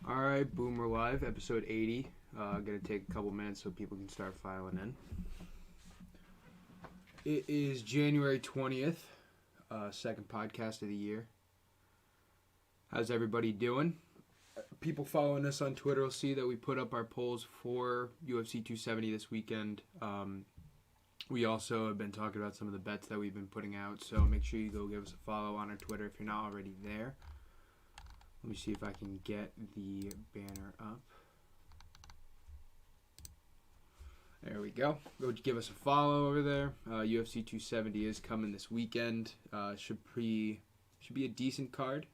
Alright, boom, we're live, episode 80. Gonna take a couple minutes so people can start filing in. It is January 20th, second podcast of the year. How's everybody doing? People following us on Twitter will see that we put up our polls for UFC 270 this weekend. We also have been talking about some of the bets that we've been putting out, so make sure you go give us a follow on our Twitter if you're not already there. Let me see if I can get the banner up. There we go. Go give us a follow over there. UFC 270 is coming this weekend. Should be a decent card.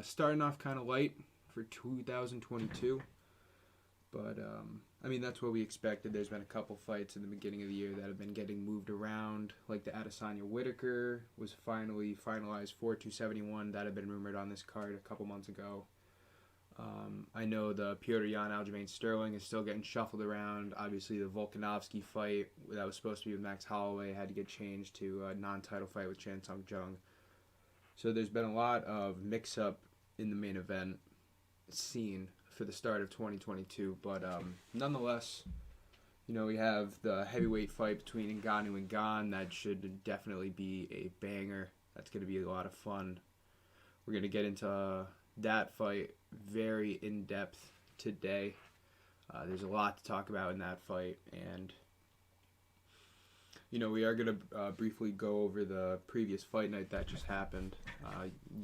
Starting off kind of light for 2022. But, that's what we expected. There's been a couple fights in the beginning of the year that have been getting moved around. Like the Adesanya Whitaker was finally finalized for 271. That had been rumored on this card a couple months ago. I know the Petr Yan Aljamain Sterling is still getting shuffled around. Obviously, the Volkanovski fight that was supposed to be with Max Holloway had to get changed to a non-title fight with Chan Sung Jung. So there's been a lot of mix-up in the main event scene for the start of 2022, but nonetheless, we have the heavyweight fight between Ngannou and Gane. That should definitely be a banger. That's going to be a lot of fun. We're going to get into that fight very in-depth today. There's a lot to talk about in that fight, and we are going to briefly go over the previous fight night that just happened,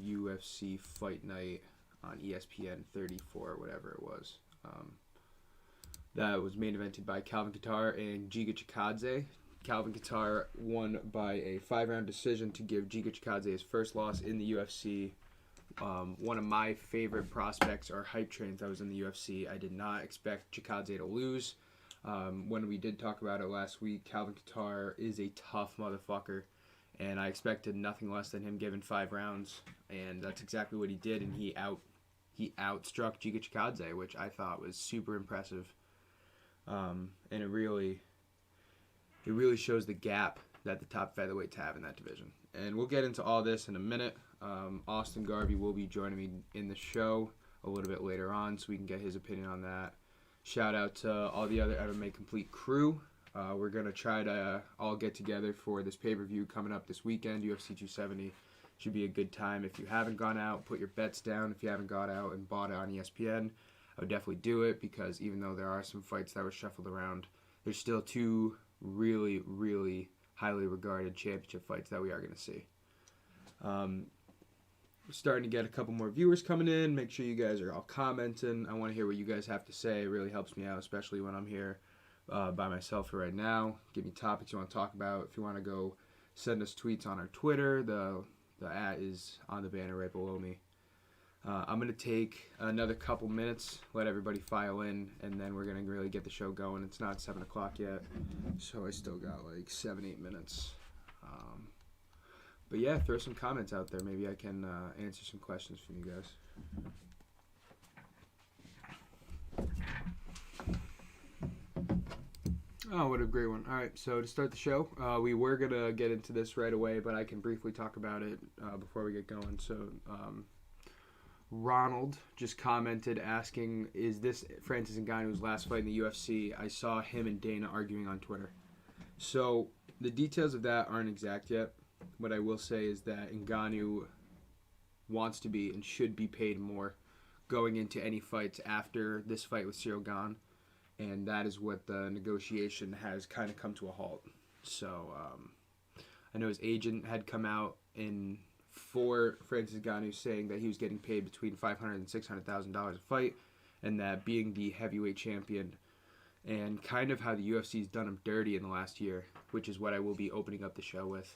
UFC Fight Night on ESPN 34, whatever it was. That was main evented by Calvin Kattar and Giga Chikadze. Calvin Kattar won by a 5-round decision to give Giga Chikadze his first loss in the UFC. One of my favorite prospects or hype trains that was in the UFC. I did not expect Chikadze to lose. When we did talk about it last week, Calvin Kattar is a tough motherfucker, and I expected nothing less than him giving 5 rounds, and that's exactly what he did, and he outstruck Giga Chikadze, which I thought was super impressive. And it really shows the gap that the top featherweights have in that division. And we'll get into all this in a minute. Austin Garvey will be joining me in the show a little bit later on, so we can get his opinion on that. Shout out to all the other MMA Complete crew. We're going to try to all get together for this pay-per-view coming up this weekend, UFC 270. Should be a good time. If you haven't gone out, put your bets down. If you haven't gone out and bought it on ESPN, I would definitely do it, because even though there are some fights that were shuffled around, there's still 2 really, really highly regarded championship fights that we are going to see. We're starting to get a couple more viewers coming in. Make sure you guys are all commenting. I want to hear what you guys have to say. It really helps me out, especially when I'm here by myself for right now. Give me topics you want to talk about. If you want to go send us tweets on our Twitter, the @ is on the banner right below me. I'm going to take another couple minutes, let everybody file in, and then we're going to really get the show going. It's not 7 o'clock yet, so I still got like 7-8 minutes. But yeah, throw some comments out there. Maybe I can answer some questions from you guys. Oh, what a great one. All right, so to start the show, we were going to get into this right away, but I can briefly talk about it before we get going. So Ronald just commented asking, is this Francis Ngannou's last fight in the UFC? I saw him and Dana arguing on Twitter. So the details of that aren't exact yet. What I will say is that Ngannou wants to be and should be paid more going into any fights after this fight with Cyril Gane, and that is what the negotiation has kind of come to a halt. So I know his agent had come out for Francis Ngannou saying that he was getting paid between $500,000 and $600,000 a fight, and that being the heavyweight champion and kind of how the UFC's done him dirty in the last year, which is what I will be opening up the show with,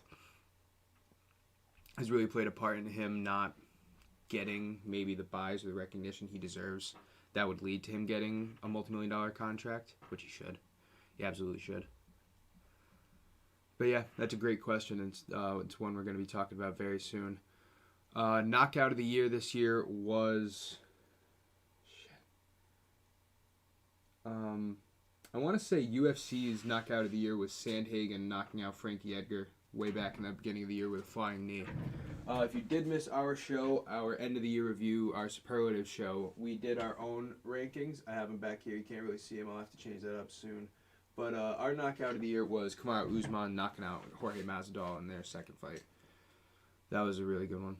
has really played a part in him not getting maybe the buys or the recognition he deserves that would lead to him getting a multi-million-dollar contract, which he should. He absolutely should. But yeah, that's a great question. It's one we're going to be talking about very soon. Knockout of the year this year was... I want to say UFC's knockout of the year was Sandhagen knocking out Frankie Edgar way back in the beginning of the year with a flying knee. If you did miss our show, our end of the year review, our superlative show, we did our own rankings. I have them back here. You can't really see them. I'll have to change that up soon. But our knockout of the year was Kamaru Usman knocking out Jorge Masvidal in their second fight. That was a really good one.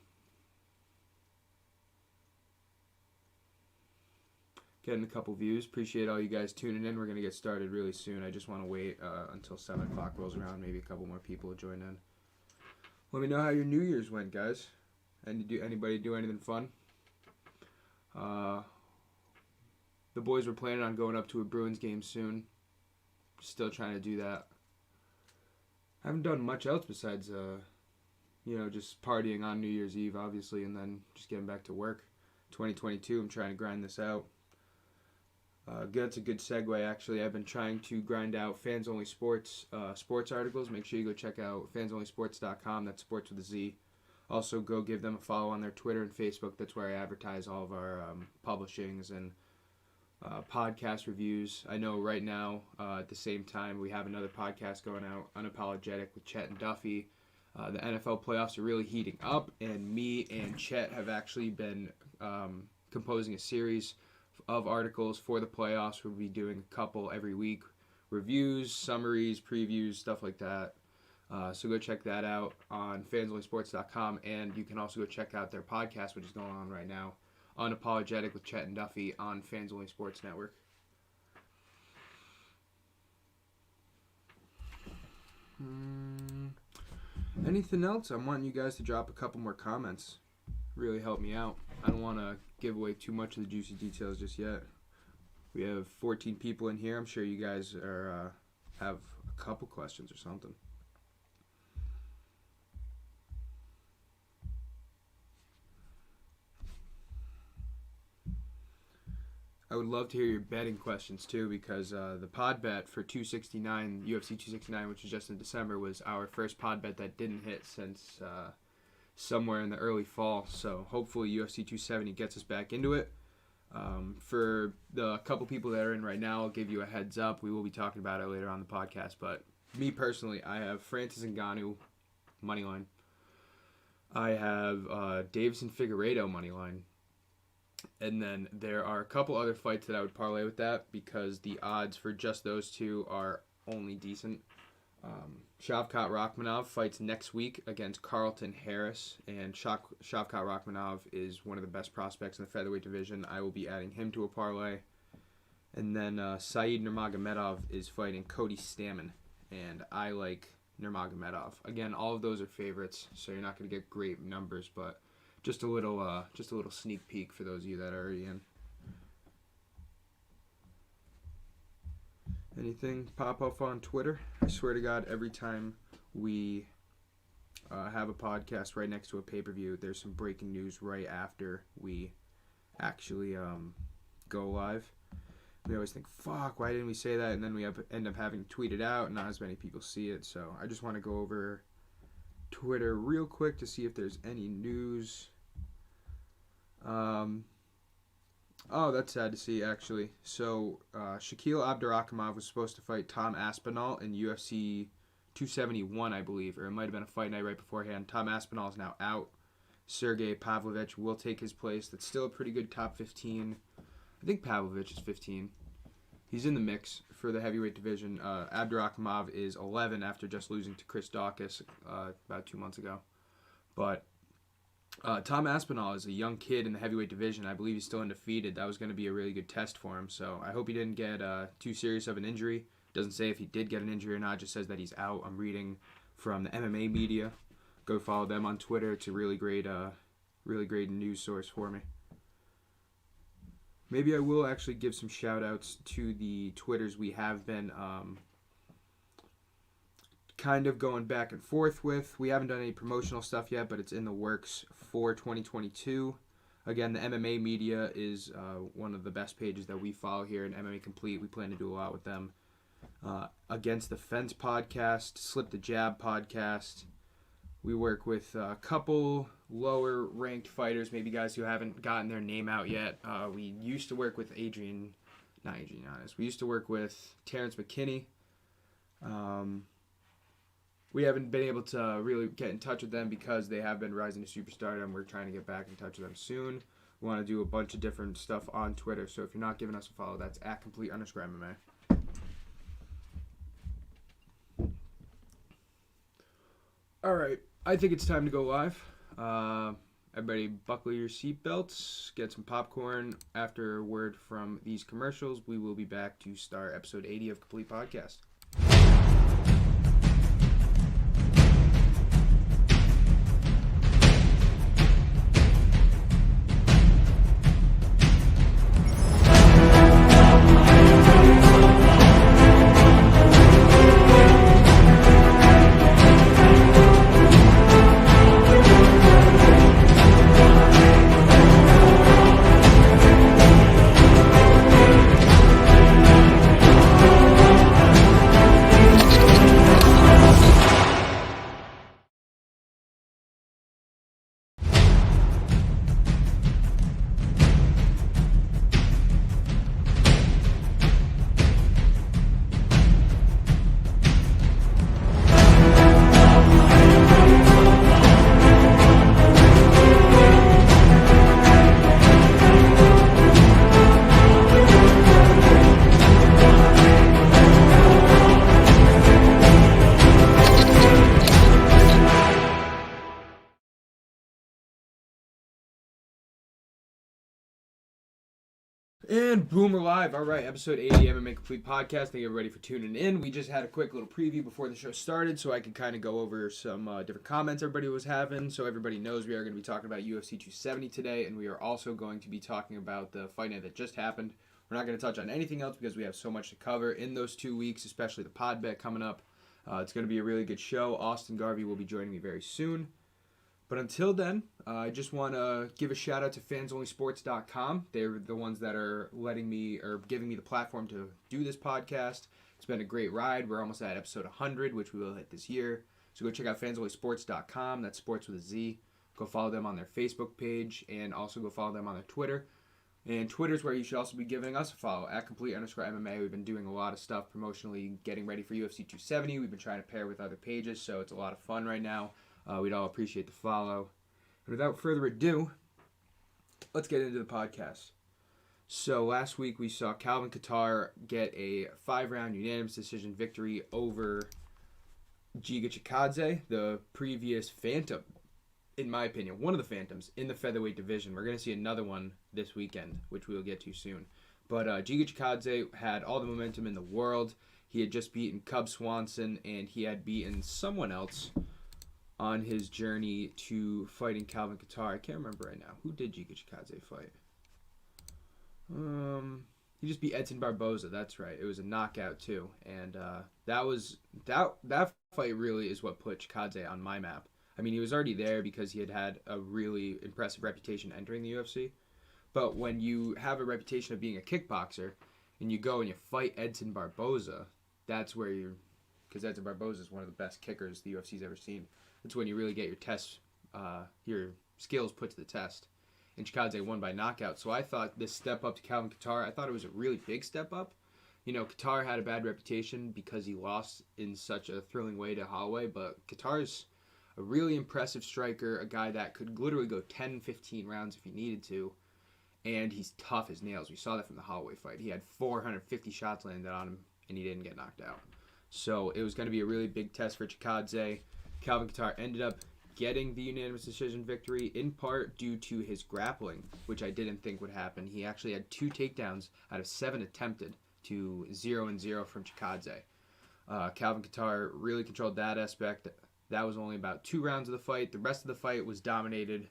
Getting a couple views. Appreciate all you guys tuning in. We're going to get started really soon. I just want to wait until 7 o'clock rolls around. Maybe a couple more people will join in. Let me know how your New Year's went, guys. Anybody do anything fun? The boys were planning on going up to a Bruins game soon. Still trying to do that. I haven't done much else besides, just partying on New Year's Eve, obviously, and then just getting back to work. 2022, I'm trying to grind this out. That's a good segue, actually. I've been trying to grind out Fans Only Sports sports articles. Make sure you go check out fansonlysports.com. That's sports with a Z. Also, go give them a follow on their Twitter and Facebook. That's where I advertise all of our publishings and podcast reviews. I know right now, at the same time, we have another podcast going out, Unapologetic with Chet and Duffy. The NFL playoffs are really heating up, and me and Chet have actually been composing a series of articles for the playoffs. We'll be doing a couple every week. Reviews, summaries, previews, stuff like that. So go check that out on fansonlysports.com, and you can also go check out their podcast, which is going on right now, Unapologetic with Chet and Duffy on Fans Only Sports Network. Anything else? I'm wanting you guys to drop a couple more comments. Really help me out. I don't want to give away too much of the juicy details just yet. We have 14 people in here. I'm sure you guys have a couple questions or something. I would love to hear your betting questions too, because the pod bet for 269, UFC 269, which was just in December, was our first pod bet that didn't hit since somewhere in the early fall. So hopefully UFC 270 gets us back into it. For the couple people that are in right now, I'll give you a heads up. We will be talking about it later on the podcast. But me personally, I have Francis Ngannou moneyline. I have Davison Figueiredo moneyline. And then there are a couple other fights that I would parlay with that, because the odds for just those two are only decent. Shavkat Rakhmonov fights next week against Carlton Harris, and Shavkat Rakhmonov is one of the best prospects in the featherweight division. I will be adding him to a parlay. And then Saeed Nurmagomedov is fighting Cody Stamann, and I like Nurmagomedov. Again, all of those are favorites, so you're not going to get great numbers, but just a little sneak peek for those of you that are already in. Anything pop up on Twitter? I swear to God, every time we have a podcast right next to a pay-per-view, there's some breaking news right after we actually go live. We always think, fuck, why didn't we say that? And then we end up having to tweet it out, and not as many people see it. So I just want to go over Twitter real quick to see if there's any news. Oh, that's sad to see, actually. So, Shaquille Abdurakhimov was supposed to fight Tom Aspinall in UFC 271, I believe, or it might have been a fight night right beforehand. Tom Aspinall is now out. Sergey Pavlovich will take his place. That's still a pretty good top 15. I think Pavlovich is 15. He's in the mix for the heavyweight division. Abdurakhimov is 11 after just losing to Chris Daukaus about 2 months ago. But Tom Aspinall is a young kid in the heavyweight division. I believe he's still undefeated. That was going to be a really good test for him. So I hope he didn't get too serious of an injury. Doesn't say if he did get an injury or not. Just says that he's out. I'm reading from the MMA media. Go follow them on Twitter. It's a really great news source for me. Maybe I will actually give some shout-outs to the Twitters we have been kind of going back and forth with. We haven't done any promotional stuff yet, but it's in the works for 2022. Again, the MMA media is one of the best pages that we follow here in MMA Complete. We plan to do a lot with them. Against the Fence podcast, Slip the Jab podcast. We work with a couple lower ranked fighters, maybe guys who haven't gotten their name out yet. We used to work with we used to work with Terrence McKinney. we haven't been able to really get in touch with them because they have been rising to superstardom. We're trying to get back in touch with them soon. We want to do a bunch of different stuff on Twitter. So if you're not giving us a follow, that's at @complete_MMA. All right, I think it's time to go live. Everybody buckle your seatbelts, get some popcorn. After a word from these commercials, we will be back to start episode 80 of Complete Podcast. And boom, we're live. All right, episode 80 MMA Complete Podcast. Thank you everybody for tuning in. We just had a quick little preview before the show started so I could kind of go over some different comments everybody was having. So everybody knows we are going to be talking about UFC 270 today, and we are also going to be talking about the fight night that just happened. We're not going to touch on anything else because we have so much to cover in those 2 weeks, especially the pod bet coming up. It's going to be a really good show. Austin Garvey will be joining me very soon. But until then, I just want to give a shout out to fansonlysports.com. They're the ones that are letting me or giving me the platform to do this podcast. It's been a great ride. We're almost at episode 100, which we will hit this year. So go check out fansonlysports.com. That's sports with a Z. Go follow them on their Facebook page and also go follow them on their Twitter. And Twitter's where you should also be giving us a follow at @complete_MMA. We've been doing a lot of stuff promotionally, getting ready for UFC 270. We've been trying to pair with other pages, so it's a lot of fun right now. We'd all appreciate the follow. And without further ado, let's get into the podcast. So last week we saw Calvin Kattar get a 5-round unanimous decision victory over Giga Chikadze, the previous Phantom, in my opinion, one of the Phantoms in the featherweight division. We're going to see another one this weekend, which we'll get to soon. But Giga Chikadze had all the momentum in the world. He had just beaten Cub Swanson, and he had beaten someone else on his journey to fighting Calvin Kattar. I can't remember right now. Who did Giga Chikadze fight? He just beat Edson Barboza. That's right. It was a knockout too, and that fight really is what put Chikadze on my map. I mean, he was already there because he had a really impressive reputation entering the UFC. But when you have a reputation of being a kickboxer and you go and you fight Edson Barboza, that's where because Edson Barboza is one of the best kickers the UFC's ever seen. That's when you really get your skills put to the test. And Chikadze won by knockout. So I thought this step up to Calvin Kattar, I thought it was a really big step up. You know, Kattar had a bad reputation because he lost in such a thrilling way to Holloway, but Kattar's a really impressive striker, a guy that could literally go 10, 15 rounds if he needed to, and he's tough as nails. We saw that from the Holloway fight. He had 450 shots landed on him, and he didn't get knocked out. So it was going to be a really big test for Chikadze. Calvin Kattar ended up getting the unanimous decision victory, in part due to his grappling, which I didn't think would happen. He actually had 2 takedowns out of 7 attempted to 0-0 from Chikadze. Calvin Kattar really controlled that aspect. That was only about 2 rounds of the fight. The rest of the fight was dominated,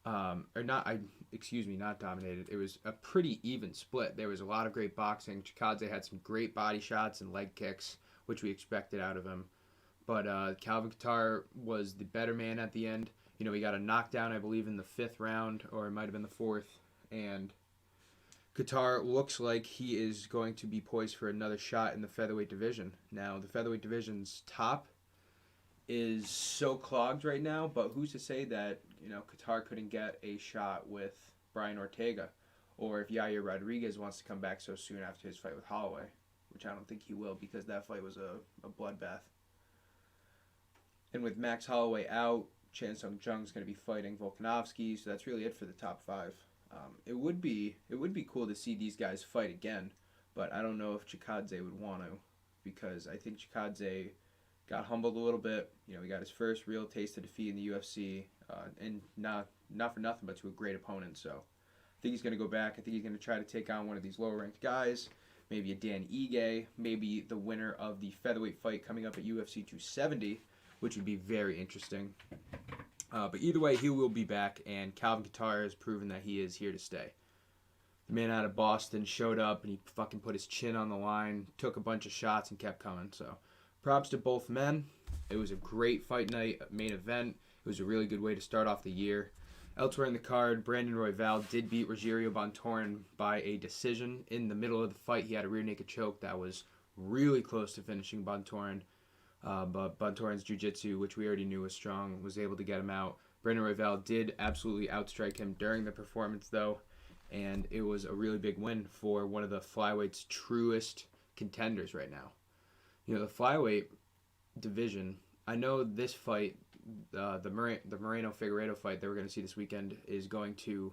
not dominated. It was a pretty even split. There was a lot of great boxing. Chikadze had some great body shots and leg kicks, which we expected out of him. But Calvin Kattar was the better man at the end. You know, he got a knockdown, I believe, in the 5th round, or it might have been the 4th. And Kattar looks like he is going to be poised for another shot in the featherweight division. Now, the featherweight division's top is so clogged right now, but who's to say that, you know, Kattar couldn't get a shot with Brian Ortega, or if Yair Rodriguez wants to come back so soon after his fight with Holloway, which I don't think he will because that fight was a bloodbath. And with Max Holloway out, Chan Sung Jung's going to be fighting Volkanovski, so that's really it for the top 5. It would be cool to see these guys fight again, but I don't know if Chikadze would want to, because I think Chikadze got humbled a little bit. You know, he got his first real taste of defeat in the UFC, and not for nothing, but to a great opponent. So I think he's going to go back. I think he's going to try to take on one of these lower ranked guys, maybe a Dan Ige, maybe the winner of the featherweight fight coming up at UFC 270, which would be very interesting. But either way, he will be back, and Calvin Kattar has proven that he is here to stay. The man out of Boston showed up, and he fucking put his chin on the line, took a bunch of shots, and kept coming. So props to both men. It was a great fight night, main event. It was a really good way to start off the year. Elsewhere in the card, Brandon Royval did beat Rogerio Bontorin by a decision. In the middle of the fight, he had a rear naked choke that was really close to finishing Bontorin. But Bontorin's jiu-jitsu, which we already knew was strong, was able to get him out. Brandon Royval did absolutely outstrike him during the performance, though, and it was a really big win for one of the flyweight's truest contenders right now. You know, the flyweight division, I know this fight, the Moreno-Figueiredo fight that we're going to see this weekend, is going to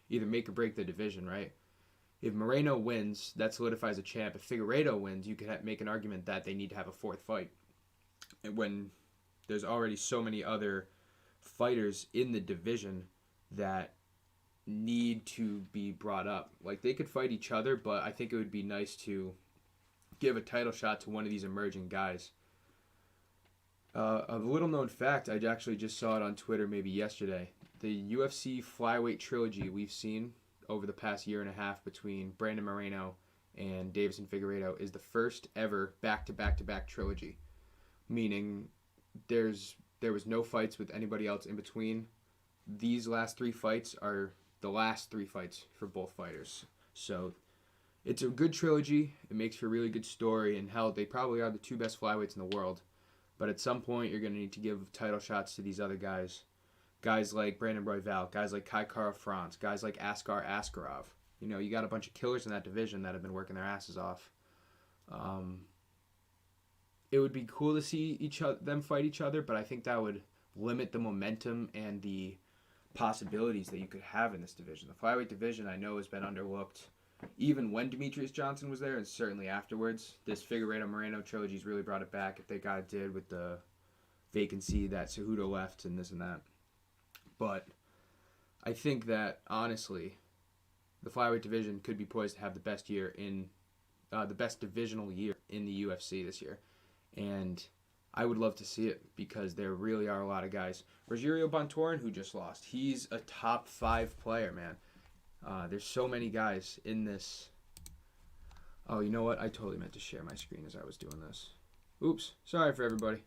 either make or break the division, right? If Moreno wins, that solidifies a champ. If Figueiredo wins, you could make an argument that they need to have a fourth fight. And when there's already so many other fighters in the division that need to be brought up. Like, they could fight each other, but I think it would be nice to give a title shot to one of these emerging guys. A little known fact, I actually just saw it on Twitter maybe yesterday. The UFC flyweight trilogy we've seen over the past year and a half between Brandon Moreno and Deiveson Figueiredo is the first ever back-to-back-to-back trilogy, meaning there was no fights with anybody else in between. These last 3 fights are the last 3 fights for both fighters. So it's a good trilogy. It makes for a really good story, and hell, they probably are the 2 best flyweights in the world. But at some point, you're going to need to give title shots to these other guys. Guys like Brandon Royval, guys like Kai Kara-France, guys like Askar Askarov. You know, you got a bunch of killers in that division that have been working their asses off. It would be cool to see them fight each other, but I think that would limit the momentum and the possibilities that you could have in this division. The flyweight division, I know, has been underlooked even when Demetrius Johnson was there, and certainly afterwards. This Figueiredo-Moreno trilogy's really brought it back, if they got it did, with the vacancy that Cejudo left and this and that. But I think that, honestly, the flyweight division could be poised to have the best the best divisional year in the UFC this year. And I would love to see it, because there really are a lot of guys. Rogerio Bontorin, who just lost, he's a top 5 player, man. There's so many guys in this. Oh, you know what? I totally meant to share my screen as I was doing this. Oops. Sorry for everybody.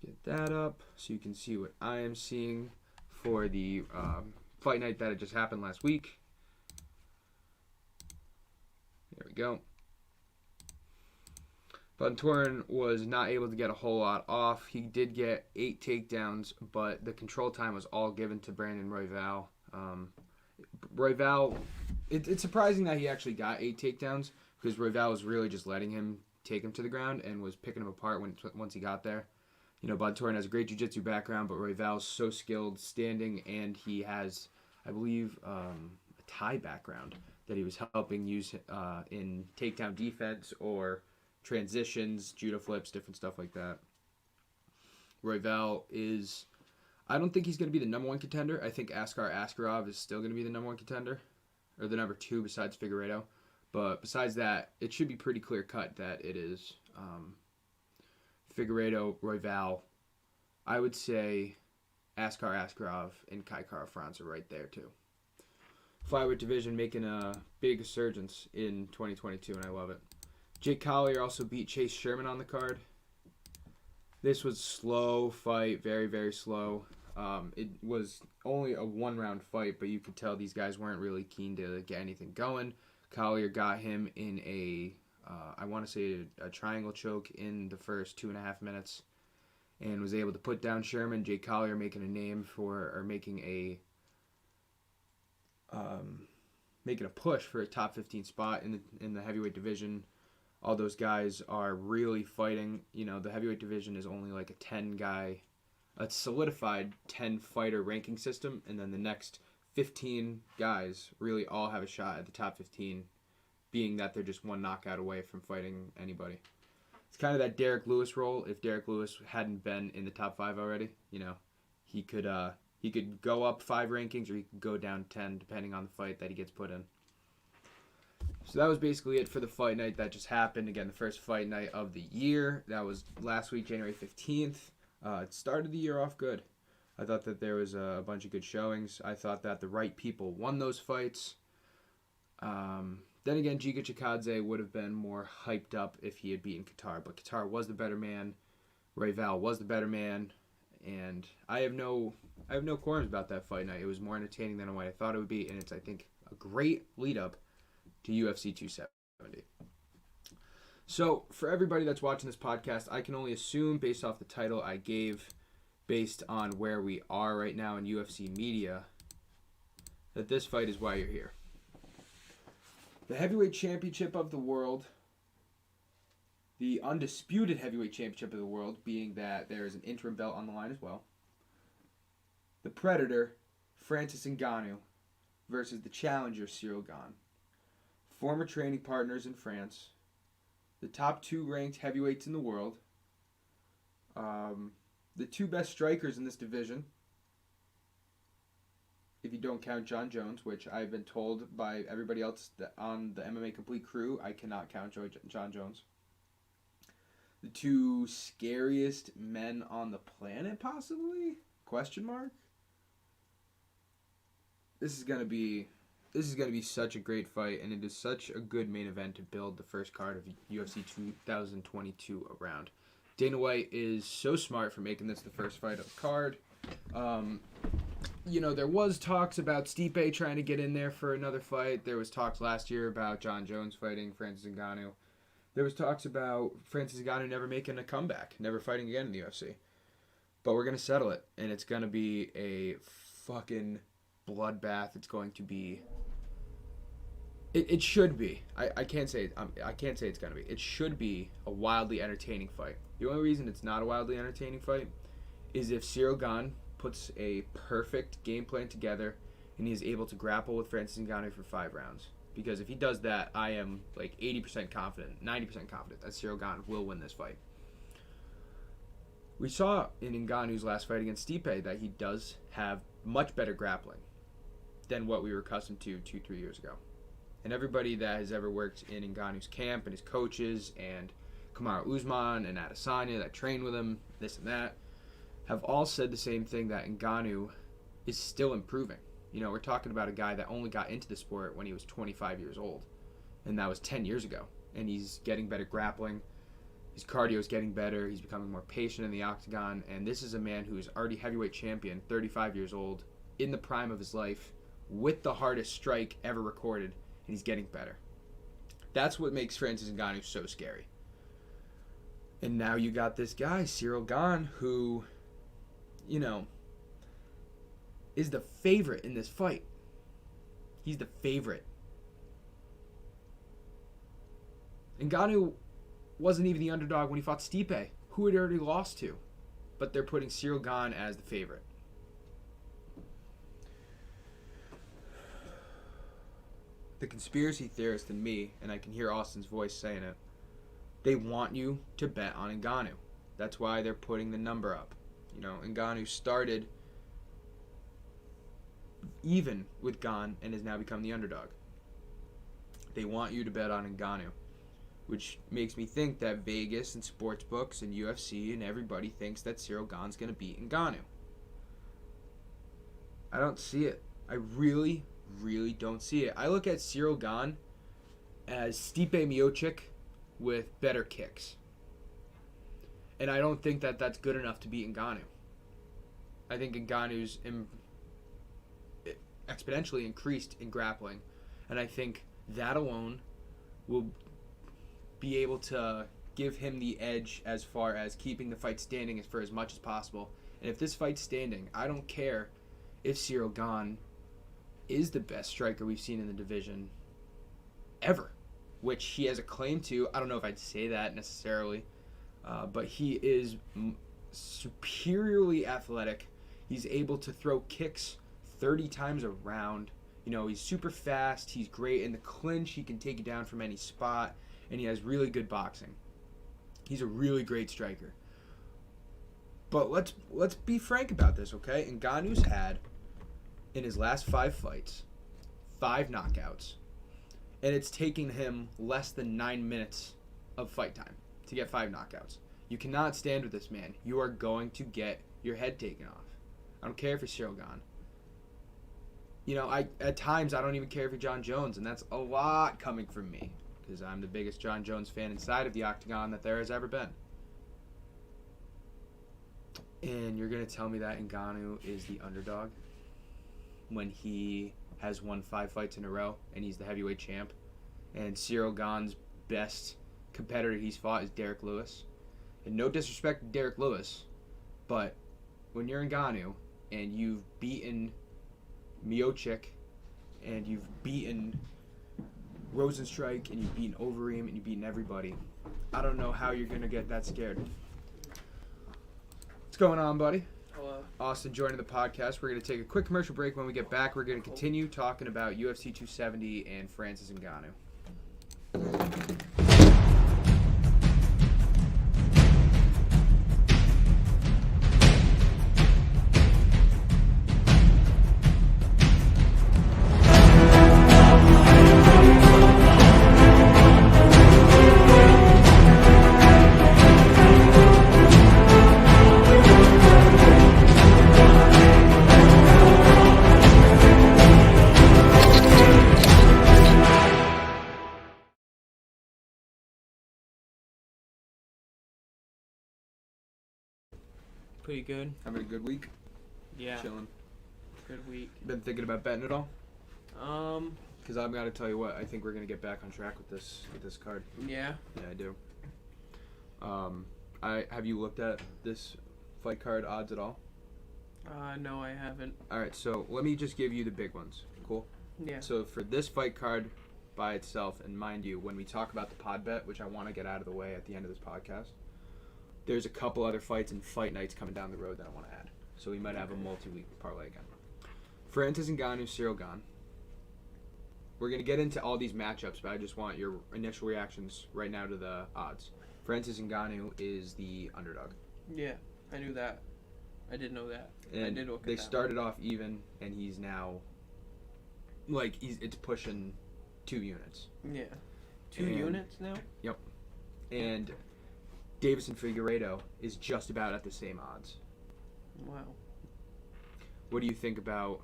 Get that up so you can see what I am seeing for the fight night that had just happened last week. There we go. Bontorin was not able to get a whole lot off. He did get 8 takedowns, but the control time was all given to Brandon Royval. Royval, it's surprising that he actually got 8 takedowns, because Royval was really just letting him take him to the ground and was picking him apart once he got there. You know, Bontorin has a great jiu-jitsu background, but Royval's so skilled standing, and he has, I believe, a Thai background that he was helping use in takedown defense or transitions, judo flips, different stuff like that. Royval is, I don't think he's going to be the number 1 contender. I think Askar Askarov is still going to be the number 1 contender, or the number 2 besides Figueiredo. But besides that, it should be pretty clear cut that it is Figueiredo, Royval. I would say Askar Askarov and Kai Kara-France are right there too. Flyweight division making a big resurgence in 2022, and I love it. Jake Collier also beat Chase Sherman on the card. This was a slow fight, very, very slow. It was only a 1-round fight, but you could tell these guys weren't really keen to get anything going. Collier got him in I want to say a triangle choke in the first 2.5 minutes, and was able to put down Sherman. Jake Collier making a name for, or making a making a push for a top 15 spot in the heavyweight division. All those guys are really fighting. You know, the heavyweight division is only like a solidified 10 fighter ranking system, and then the next 15 guys really all have a shot at the top 15, being that they're just one knockout away from fighting anybody. It's kind of that Derek Lewis role. If Derek Lewis hadn't been in the top 5 already, you know, he could go up 5 rankings, or he could go down 10 depending on the fight that he gets put in. So that was basically it for the fight night that just happened. Again, the first fight night of the year. That was last week, January 15th. It started the year off good. I thought that there was a bunch of good showings. I thought that the right people won those fights. Then again, Giga Chikadze would have been more hyped up if he had beaten Qatar. But Qatar was the better man. Royval was the better man. And I have no qualms about that fight night. It was more entertaining than what I thought it would be. And it's, I think, a great lead-up to UFC 270. So, for everybody that's watching this podcast, I can only assume, based off the title I gave, based on where we are right now in UFC media, that this fight is why you're here. The heavyweight championship of the world, the undisputed heavyweight championship of the world, being that there is an interim belt on the line as well. The Predator, Francis Ngannou, versus the challenger, Ciryl Gane. Former training partners in France, the top 2 ranked heavyweights in the world, the 2 best strikers in this division, if you don't count John Jones, which I've been told by everybody else that on the MMA Complete crew, I cannot count John Jones. The 2 scariest men on the planet, possibly? Question mark? This is gonna be such a great fight, and it is such a good main event to build the first card of UFC 2022 around. Dana White is so smart for making this the first fight of the card. You know, there was talks about Stipe trying to get in there for another fight. There was talks last year about John Jones fighting Francis Ngannou. There was talks about Francis Ngannou never making a comeback, never fighting again in the UFC. But we're going to settle it, and it's going to be a fucking bloodbath. It's going to be... It should be. I can't say it's going to be. It should be a wildly entertaining fight. The only reason it's not a wildly entertaining fight is if Ciryl Gane puts a perfect game plan together and he is able to grapple with Francis Ngannou for 5 rounds. Because if he does that, I am like 80% confident, 90% confident that Ciryl Gane will win this fight. We saw in Ngannou's last fight against Stipe that he does have much better grappling than what we were accustomed to 2-3 years ago. And everybody that has ever worked in Ngannou's camp and his coaches and Kamaru Usman and Adesanya that train with him, this and that, have all said the same thing, that Ngannou is still improving. You know, we're talking about a guy that only got into the sport when he was 25 years old. And that was 10 years ago. And he's getting better grappling. His cardio is getting better. He's becoming more patient in the octagon. And this is a man who is already heavyweight champion, 35 years old, in the prime of his life, with the hardest strike ever recorded. And he's getting better. That's what makes Francis Ngannou so scary. And now you got this guy, Ciryl Gane, who, you know, is the favorite in this fight. He's the favorite. Ngannou wasn't even the underdog when he fought Stipe, who had already lost to. But they're putting Ciryl Gane as the favorite. The conspiracy theorist in me, and I can hear Austin's voice saying it, they want you to bet on Ngannou. That's why they're putting the number up. You know, Ngannou started even with Gane and has now become the underdog. They want you to bet on Ngannou, which makes me think that Vegas and sports books and UFC and everybody thinks that Ciryl Gane's going to beat Ngannou. I don't see it. I really don't see it. I look at Ciryl Gane as Stipe Miocic with better kicks. And I don't think that that's good enough to beat Ngannou. I think Ngannou's exponentially increased in grappling. And I think that alone will be able to give him the edge as far as keeping the fight standing for as much as possible. And if this fight's standing, I don't care if Ciryl Gane is the best striker we've seen in the division ever, which he has a claim to. I don't know if I'd say that necessarily, but he is superiorly athletic. He's able to throw kicks 30 times a round. You know, he's super fast. He's great in the clinch. He can take you down from any spot, and he has really good boxing. He's a really great striker. But let's be frank about this, okay? Ngannou's had, in his last 5 fights, 5 knockouts, and it's taking him less than 9 minutes of fight time to get 5 knockouts. You cannot stand with this man. You are going to get your head taken off. I don't care if you're Cyril Gane. You know, at times I don't even care if you're John Jones, and that's a lot coming from me because I'm the biggest John Jones fan inside of the octagon that there has ever been. And you're going to tell me that Ngannou is the underdog when he has won 5 fights in a row and he's the heavyweight champ, and Cyril Gane's best competitor he's fought is Derek Lewis. And no disrespect to Derek Lewis, but when you're Ngannou and you've beaten Miocic and you've beaten Rosenstrike and you've beaten Overeem and you've beaten everybody, I don't know how you're going to get that scared. What's going on, buddy? Hello. Austin joining the podcast. We're going to take a quick commercial break. When we get back, we're going to continue talking about UFC 270 and Francis Ngannou. Pretty good. Having a good week? Yeah. Chilling. Good week. Been thinking about betting at all? Um. Because I've got to tell you what, I think we're going to get back on track with this card. Yeah. Yeah, I do. Have you looked at this fight card odds at all? No, I haven't. All right, so let me just give you the big ones. Cool? Yeah. So for this fight card by itself, and mind you, when we talk about the pod bet, which I want to get out of the way at the end of this podcast, there's a couple other fights and fight nights coming down the road that I want to add. So we might have a multi-week parlay again. Francis Ngannou, Cyril Gane. We're going to get into all these matchups, but I just want your initial reactions right now to the odds. Francis Ngannou is the underdog. Yeah, I knew that. I did know that. And I did look at they that started off even, and he's now, it's pushing 2 units. Yeah. 2 units now? Yep. And Davison Figueiredo is just about at the same odds. Wow. What do you think about...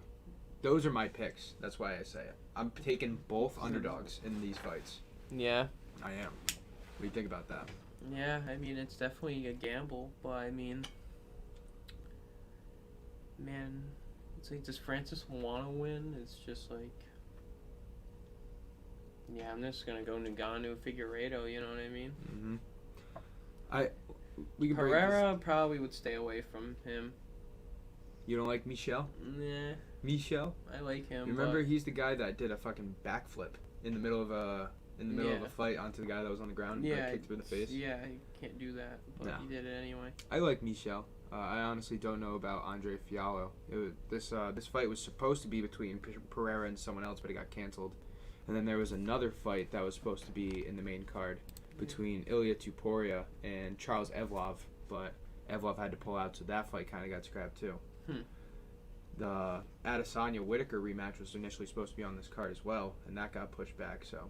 Those are my picks. That's why I say it. I'm taking both underdogs in these fights. Yeah. I am. What do you think about that? Yeah, I mean, it's definitely a gamble, but I mean... Man, it's like, does Francis want to win? It's just like... Yeah, I'm just going to go Ngannou, Figueiredo, you know what I mean? Mm-hmm. We can Pereira probably would stay away from him. You don't like Michel? Nah. Michel? I like him. Remember, he's the guy that did a fucking backflip in the middle of a fight onto the guy that was on the ground and kicked him in the face. Yeah, he can't do that, but he did it anyway. I like Michel. I honestly don't know about Andre Fiallo. This fight was supposed to be between Pereira and someone else, but it got canceled. And then there was another fight that was supposed to be in the main card between Ilya Tuporia and Charles Evlov, but Evlov had to pull out, so that fight kind of got scrapped too. The Adesanya-Whitaker rematch was initially supposed to be on this card as well, and that got pushed back. So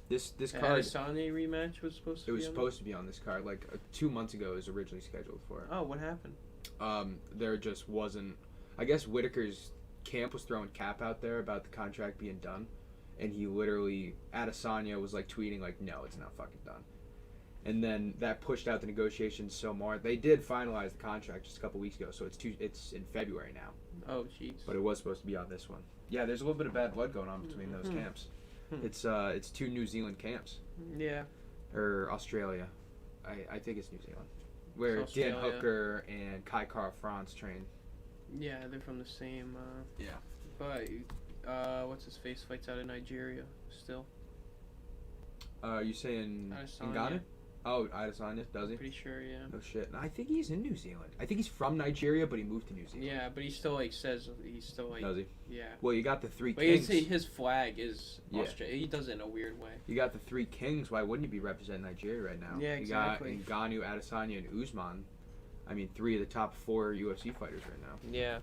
this card, Adesanya rematch was supposed to. It was supposed to be on this card. Like 2 months ago, it was originally scheduled for it. Oh, what happened? There just wasn't. I guess Whitaker's camp was throwing cap out there about the contract being done. And he literally, Adesanya was like tweeting like, no, it's not fucking done. And then that pushed out the negotiations so more. They did finalize the contract just a couple weeks ago, so it's in February now. Oh, jeez. But it was supposed to be on this one. Yeah, there's a little bit of bad blood going on between those camps. It's 2 New Zealand camps. Yeah. Or Australia. I think it's New Zealand. Where Dan Hooker and Kai Kara France train. Yeah, they're from the same. Yeah. But what's his face fights out of Nigeria still. You saying Adesanya. Ngannou? Oh, Adesanya, does he? Pretty sure, yeah. No shit. No, I think he's in New Zealand. I think he's from Nigeria, but he moved to New Zealand. Yeah, but he still like says he's still like. Does he? Yeah. Well, you got the three But kings. his flag is Yeah. Australia. He does it in a weird way. You got the three kings. Why wouldn't you be representing Nigeria right now? Yeah, exactly. You got Ngannou, Adesanya, and Usman. I mean, 3 of the top 4 UFC fighters right now. Yeah.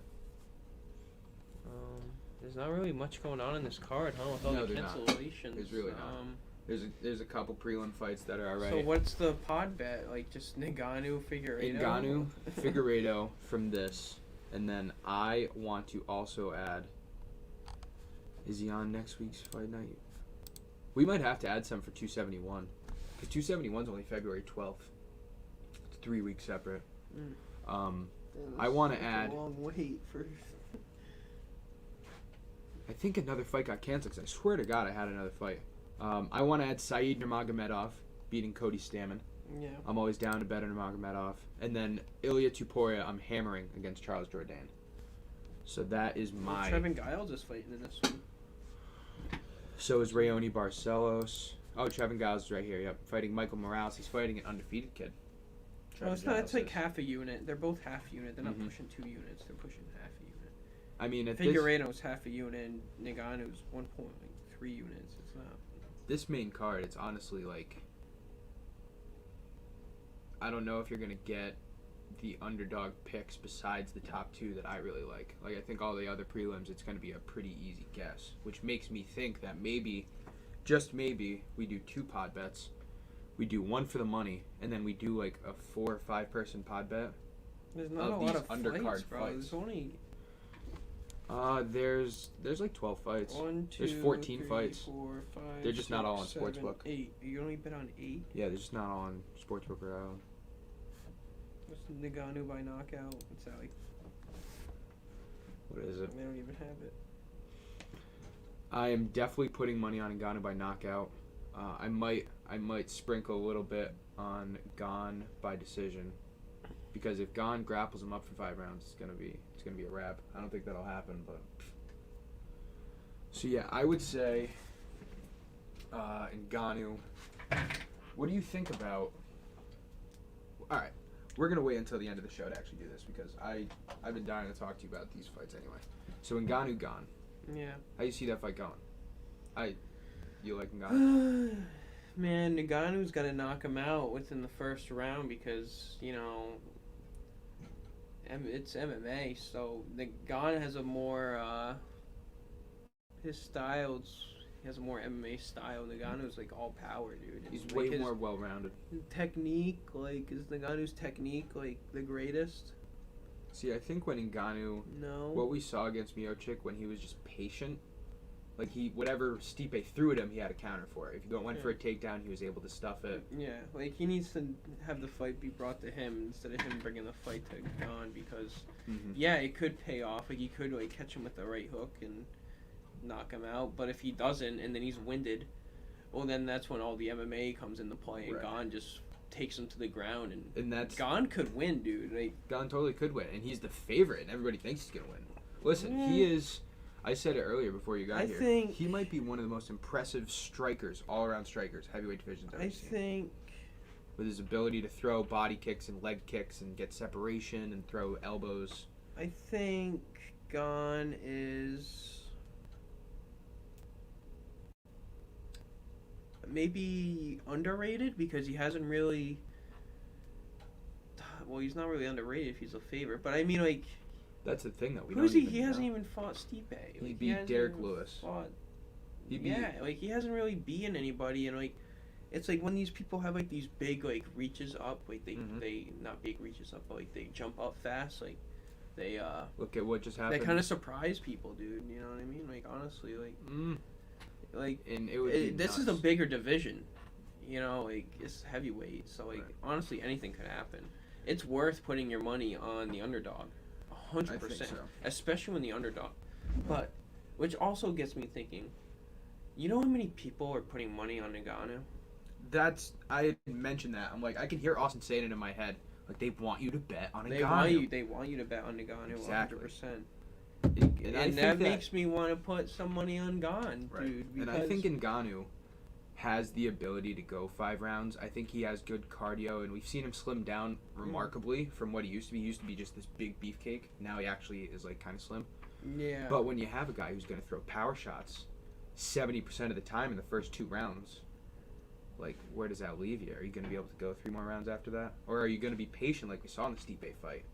There's not really much going on in this card, huh? With all No, the there's not. cancellations. There's really not. There's a couple prelim fights that are alright. So what's the pod bet? Like just Ngannou, Figueiredo? Ngannou, Figueiredo from this, and then I want to also add. Is he on next week's fight night? We might have to add some for 271, because 271 is only February 12th. It's 3 weeks separate. I want to add. A long wait for. I think another fight got canceled. Cause I swear to God, I had another fight. I want to add Saeed Nurmagomedov beating Cody Stamann. Yeah. I'm always down to bet on Nurmagomedov. And then Ilya Tuporia, I'm hammering against Charles Jourdain. So that is my... Trevin Giles is fighting in this one. So is Raoni Barcelos. Oh, Trevin Giles is right here, yep. Fighting Michael Morales. He's fighting an undefeated kid. Well, it's not. It's like is. half a unit. They're both half unit. They're not Mhm. pushing 2 units. They're pushing half a unit. I mean, at this, Figueiredo's half a unit, and Ngannou's 1.3 units. It's not. this main card, it's honestly like... I don't know if you're going to get the underdog picks besides the top 2 that I really like. Like, I think all the other prelims, it's going to be a pretty easy guess, which makes me think that maybe, just maybe, we do 2 pod bets. We do 1 for the money, and then we do like a 4 or 5 person pod bet. There's not Of a lot these of undercard fights, bro. fights. There's only There's like 12 fights. 1, 2, There's 14 3, fights. 4, 5. They're just not all on 6, 7, Sportsbook. 8. You only bet on 8. Yeah, they're just not on Sportsbook or out. What's Ngannou by knockout? What's that like? What is it? They don't even have it. I am definitely putting money on Ngannou by knockout. I might sprinkle a little bit on Gon by decision, because if Gon grapples him up for 5 rounds, it's gonna be a wrap. I don't think that'll happen, but so yeah, I would say Ngannou. What do you think about? All right, we're gonna wait until the end of the show to actually do this, because I've been dying to talk to you about these fights anyway. So Ngannou Gon. Yeah. How do you see that fight going? You like Ngannou? Man, Ngannou's got to knock him out within the first round because, you know, it's MMA, so Ngannou has a more, his styles, he has a more MMA style. Ngannou's like all power, dude. He's Like, way his more well-rounded. technique, like, is Ngannou's technique, like, the greatest? See, I think when Ngannou, No. what we saw against Miocic, when he was just patient, like whatever Stipe threw at him, he had a counter for it. If he went for a takedown, he was able to stuff it. Yeah, like he needs to have the fight be brought to him instead of him bringing the fight to Gon, because yeah, it could pay off. Like he could like catch him with the right hook and knock him out. But if he doesn't and then he's winded, well then that's when all the MMA comes into play and Right. Gon just takes him to the ground and that's Gon could win, dude. Like Gon totally could win, and he's the favorite, and everybody thinks he's gonna win. Listen, he is. I said it earlier before you got I here. think He might be one of the most impressive strikers, all-around strikers, heavyweight divisions I've ever seen. think With his ability to throw body kicks and leg kicks and get separation and throw elbows. I think Gon is maybe underrated because he hasn't really. Well, he's not really underrated if he's a favorite, but I mean, like, That's the thing, though. who's he? He hasn't even fought Stipe. He Like, beat hasn't Derek even Lewis. fought- He beat. Yeah, like he hasn't really beaten anybody, and like, it's like when these people have like these big like reaches up, like they not big reaches up, but like they jump up fast, like they Look at what just they happened. kind of surprise people, dude. You know what I mean? Like honestly, like And it would be this is a bigger division, you know, like it's heavyweight, so like Right. honestly anything could happen. It's worth putting your money on the underdog, 100%, so. especially when the underdog. But which also gets me thinking, you know how many people are putting money on Ngannou? I mentioned that. I'm like, I can hear Austin saying it in my head. Like, they want you to bet on They Ngannou. want you to bet on Ngannou, Exactly. 100%. And that makes me want to put some money on Gane, right. dude. And I think Ngannou has the ability to go 5 rounds. I think he has good cardio, and we've seen him slim down remarkably from what he used to be. He used to be just this big beefcake. Now he actually is like kind of slim. Yeah. But when you have a guy who's going to throw power shots 70% of the time in the first 2 rounds, like, where does that leave you? Are you going to be able to go 3 more rounds after that? Or are you going to be patient like we saw in the Stipe fight?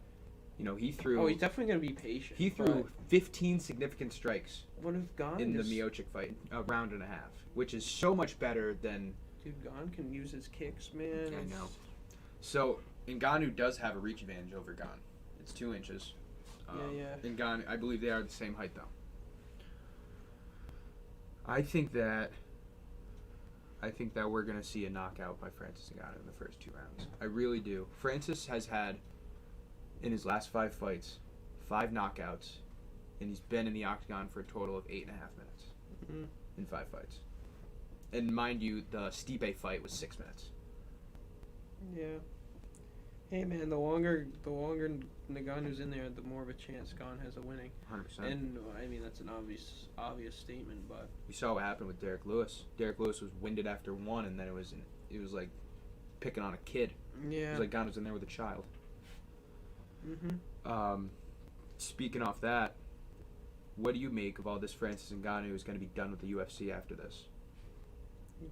You know, he threw... Oh, he's definitely going to be patient. He threw 15 significant strikes what if Gane in the Miocic fight, a round and a half, which is so much better than... Dude, Gane can use his kicks, man. I know. So, Ngannou does have a reach advantage over Gane. It's 2 inches. Yeah. Ngannou, I believe they are the same height, though. I think that we're going to see a knockout by Francis Ngannou in the first 2 rounds. I really do. Francis has had, in his last 5 fights, 5 knockouts, and he's been in the octagon for a total of 8.5 minutes in 5 fights. And mind you, the Stipe fight was 6 minutes. Yeah. Hey man, the longer Ngannou's in there, the more of a chance Gane has of winning. 100%. And I mean that's an obvious statement, but we saw what happened with Derek Lewis. Derek Lewis was winded after 1, and then it was like picking on a kid. Yeah. It was like Gane was in there with a child. Speaking off that, what do you make of all this Francis Ngannou is going to be done with the UFC after this?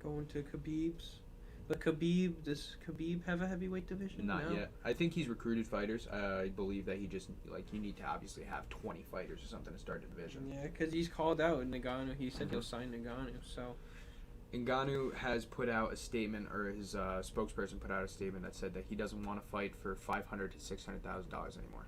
Going to Khabib's. But does Khabib have a heavyweight division? Not yet. I think he's recruited fighters. I believe that he just, like, you need to obviously have 20 fighters or something to start a division. Yeah, because he's called out Ngannou. He said he'll sign Ngannou, so... Ngannou has put out a statement, or his spokesperson put out a statement that said that he doesn't want to fight for $500,000 to $600,000 anymore.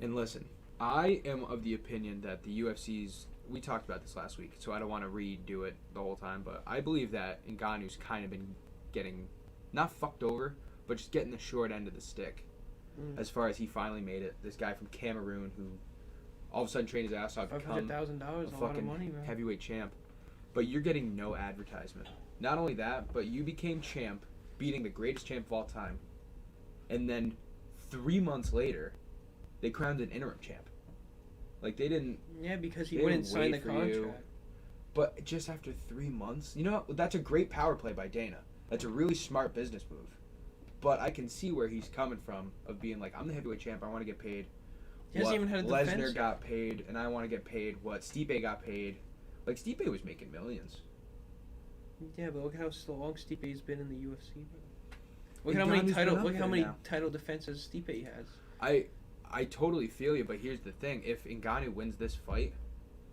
And listen, I am of the opinion that the UFC's... We talked about this last week, so I don't want to redo it the whole time, but I believe that Ngannou's kind of been getting, not fucked over, but just getting the short end of the stick as far as he finally made it. This guy from Cameroon who all of a sudden trained his ass off to become $500,000, a lot of money, man. Heavyweight champ. But you're getting no advertisement. Not only that, but you became champ, beating the greatest champ of all time, and then 3 months later, they crowned an interim champ. Like, they didn't... Yeah, because he wouldn't sign the contract. But just after 3 months... You know, that's a great power play by Dana. That's a really smart business move. But I can see where he's coming from, of being like, I'm the heavyweight champ, I want to get paid. He hasn't even had a defense. Lesnar got paid, and I want to get paid what Stipe got paid. Like, Stipe was making millions. Yeah, but look how long Stipe's been in the UFC, bro. Look at how many title defenses Stipe has. I totally feel you, but here's the thing. If Ngannou wins this fight,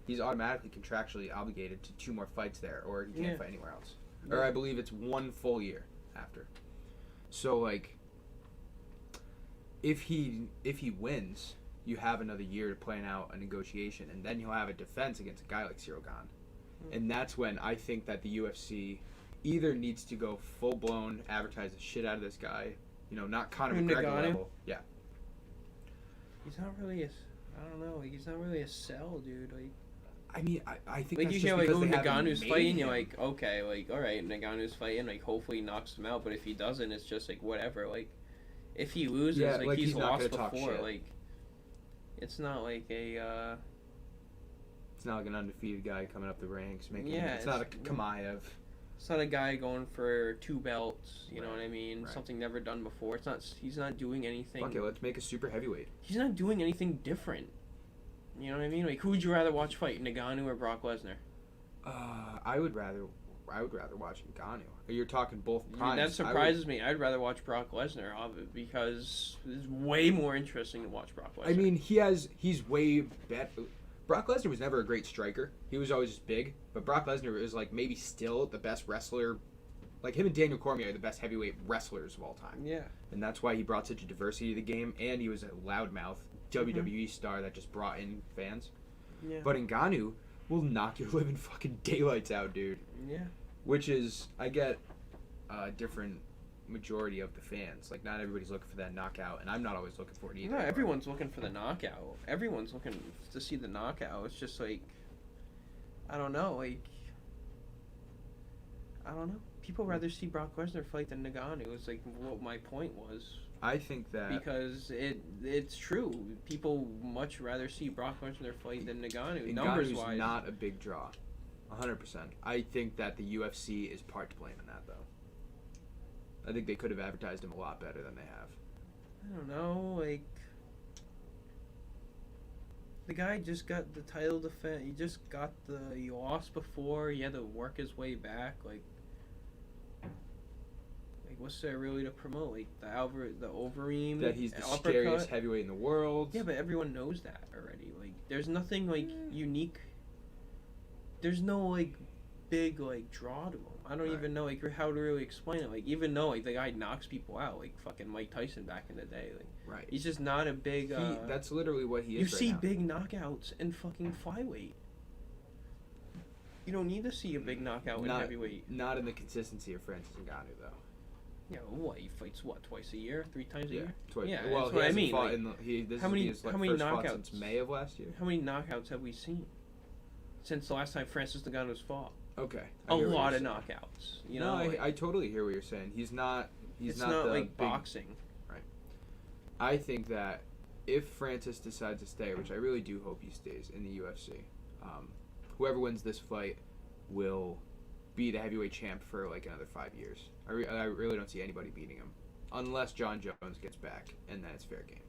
he's automatically contractually obligated to 2 more fights there, or he can't fight anywhere else. Yeah. Or I believe it's 1 full year after. So, like, if he wins, you have another year to plan out a negotiation, and then he'll have a defense against a guy like Cyril Gane. And that's when I think that the UFC either needs to go full-blown, advertise the shit out of this guy, you know, not Conor McGregor level. Yeah. He's not really I don't know. Like, he's not really a sell, dude. Like, I mean, I think like that's you just hear like, because oh, they haven't Ngannou's made fighting, you're him. like, okay, like, all right, Ngannou's fighting, like, hopefully he knocks him out. But if he doesn't, it's just like whatever. Like, if he loses, like he's lost before. Like, it's not like a. It's not like an undefeated guy coming up the ranks making. Yeah, it's not a Kamaev. It's not a guy going for 2 belts. You know what I mean? Right. Something never done before. It's not. He's not doing anything. Okay, let's make a super heavyweight. He's not doing anything different. You know what I mean? Like, who would you rather watch fight, Ngannou or Brock Lesnar? I would rather watch Ngannou. You're talking both primes. That surprises me. I'd rather watch Brock Lesnar because it's way more interesting to watch Brock Lesnar. I mean, he's way better. Brock Lesnar was never a great striker. He was always just big. But Brock Lesnar is, like, maybe still the best wrestler. Like, him and Daniel Cormier are the best heavyweight wrestlers of all time. Yeah. And that's why he brought such a diversity to the game. And he was a loudmouth WWE star that just brought in fans. Yeah. But Ngannou will knock your living fucking daylights out, dude. Yeah. Which is, I get a different majority of the fans. Like, not everybody's looking for that knockout, and I'm not always looking for it either. No, everyone's looking for the knockout. Everyone's looking to see the knockout. It's just like, I don't know, People rather see Brock Lesnar fight than Ngannou. It's like what my point was. I think that because it's true. People much rather see Brock Lesnar fight than Ngannou. Numbers Ngannou's wise, not a big draw. 100%. I think that the UFC is part to blame in that, though. I think they could have advertised him a lot better than they have. I don't know. Like, the guy just got the title defense. He lost before. He had to work his way back. Like what's there really to promote? Like the Overeem. That he's the uppercut? scariest heavyweight in the world. Yeah, but everyone knows that already. Like, there's nothing like unique. There's no like big like draw to him. I don't even know like how to really explain it. Like, even though like the guy knocks people out, like fucking Mike Tyson back in the day. Like, right. He's just not a big. That's literally what he is. You right see now. big knockouts in fucking flyweight. You don't need to see a big knockout in heavyweight. Not in the consistency of Francis Ngannou, though. Yeah, what, he fights twice a year, 3 times a year? Twice. Yeah, well, that's what I mean. Fought like, this how is many his, how many first knockouts fought since May of last year? How many knockouts have we seen since the last time Francis Ngannou's fought? Okay, a lot of knockouts. You know, I totally hear what you're saying. He's not. It's not the like big, boxing. Right. I think that if Francis decides to stay, which I really do hope he stays in the UFC, whoever wins this fight will be the heavyweight champ for like another 5 years. I really don't see anybody beating him, unless John Jones gets back, and then it's fair game.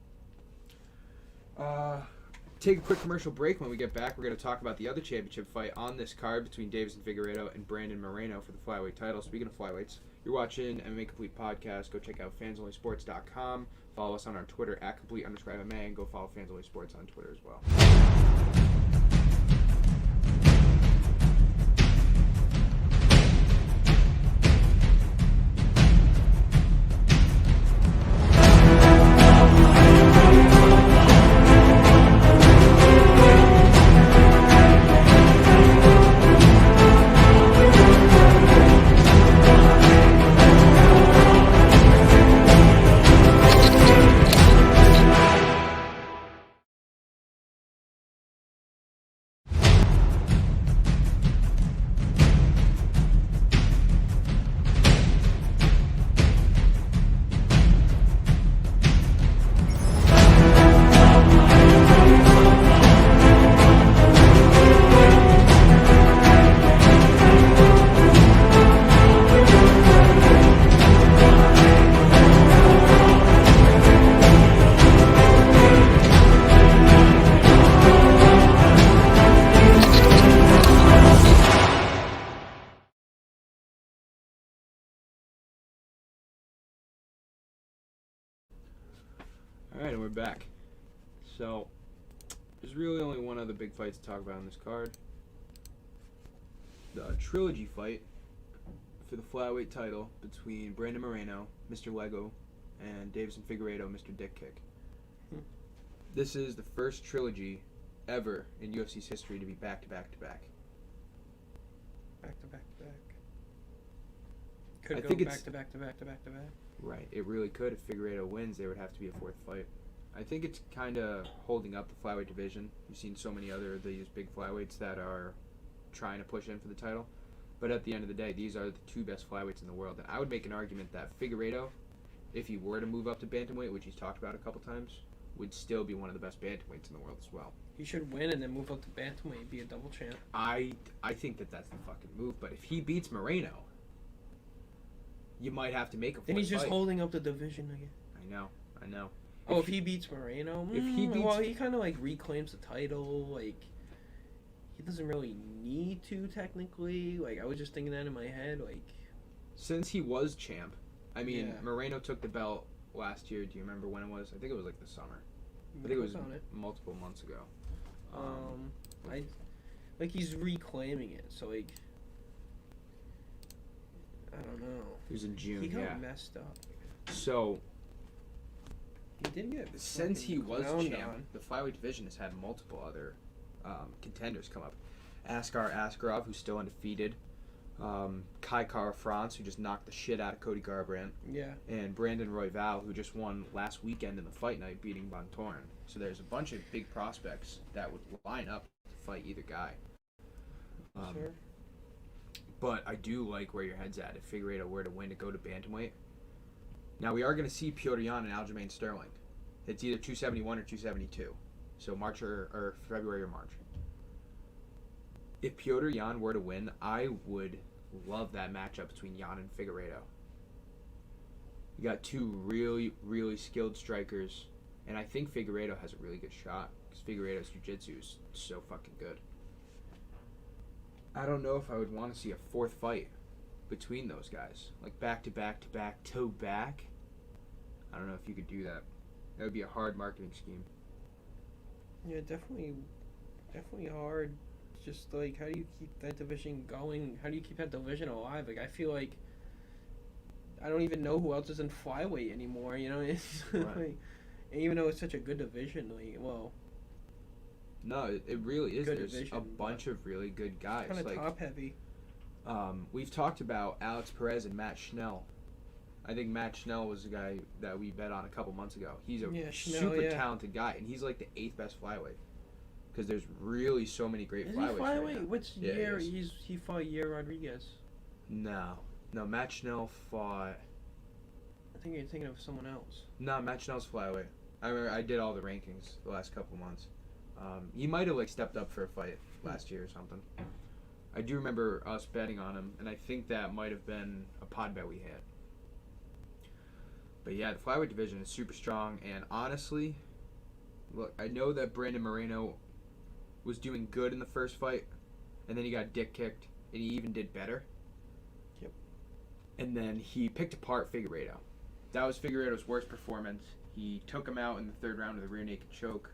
Take a quick commercial break. When we get back, we're going to talk about the other championship fight on this card between Deiveson Figueiredo and Brandon Moreno for the flyweight title. Speaking of flyweights, you're watching MMA Complete Podcast. Go check out fansonlysports.com. Follow us on our Twitter at complete_MMA, and go follow Fans Only Sports on Twitter as well. Alright, and we're back. So, there's really only one other big fight to talk about on this card. The trilogy fight for the flyweight title between Brandon Moreno, Mr. Lego, and Deiveson Figueiredo, Mr. Dick Kick. This is the first trilogy ever in UFC's history to be back-to-back-to-back. Back-to-back-to-back. Could I go think it's back-to-back-to-back-to-back. Right, it really could. If Figueiredo wins, there would have to be a fourth fight. I think it's kind of holding up the flyweight division. You've seen so many other of these big flyweights that are trying to push in for the title. But at the end of the day, these are the two best flyweights in the world. And I would make an argument that Figueiredo, if he were to move up to bantamweight, which he's talked about a couple times, would still be one of the best bantamweights in the world as well. He should win and then move up to bantamweight, be a double champ. I think that that's the fucking move. But if he beats Moreno, you might have to make a fourth Then he's just fight. holding up the division again. I know. If he beats Moreno, well, he kind of like reclaims the title. Like, he doesn't really need to technically. Like, I was just thinking that in my head. Like, since he was champ, I mean, Yeah. Moreno took the belt last year. Do you remember when it was? I think it was like the summer. I think it was multiple months ago. He's reclaiming it. So like, I don't know. It was in June. He got messed up. So he did get since he was champ, the flyweight division has had multiple other contenders come up. Askar Askarov, who's still undefeated. Kai Kara France, who just knocked the shit out of Cody Garbrandt. Yeah. And Brandon Royval, who just won last weekend in the fight night, beating Bontorin. So there's a bunch of big prospects that would line up to fight either guy. Sure. But I do like where your head's at. If Figueiredo were to win to go to bantamweight, Now, we are going to see Petr Yan and Aljamain Sterling. It's either 271 or 272. So March or February or March. If Petr Yan were to win, I would love that matchup between Yan and Figueiredo. You got two really, really skilled strikers, and I think Figueiredo has a really good shot because Figueiredo's jiu-jitsu is so fucking good. I don't know if I would want to see a fourth fight between those guys, like back to back to back to back. I don't know if you could do that. That would be a hard marketing scheme. Yeah, definitely hard. Just like, how do you keep that division going? How do you keep that division alive? Like, I feel like I don't even know who else is in flyweight anymore. You know, it's Right. like, even though it's such a good division, like, well, No, it really is. Good There's division, a bunch of really good guys. kind of Like, top heavy. we've talked about Alex Perez and Matt Schnell. I think Matt Schnell was the guy that we bet on a couple months ago. He's a Schnell, super talented guy, and he's like the 8th best flyweight. Because there's really so many great Is he flyweights right flyweight? now. Which Yeah, he year? is. He fought Yair Rodriguez. No, Matt Schnell fought. I think you're thinking of someone else. No, Matt Schnell's flyweight. I remember I did all the rankings the last couple months. He might have like stepped up for a fight last year or something. I do remember us betting on him, and I think that might have been a pod bet we had. But yeah, the flyweight division is super strong, and honestly, look, I know that Brandon Moreno was doing good in the first fight, and then he got dick kicked, and he even did better. Yep. And then he picked apart Figueiredo. That was Figueiredo's worst performance. He took him out in the third round with a rear naked choke.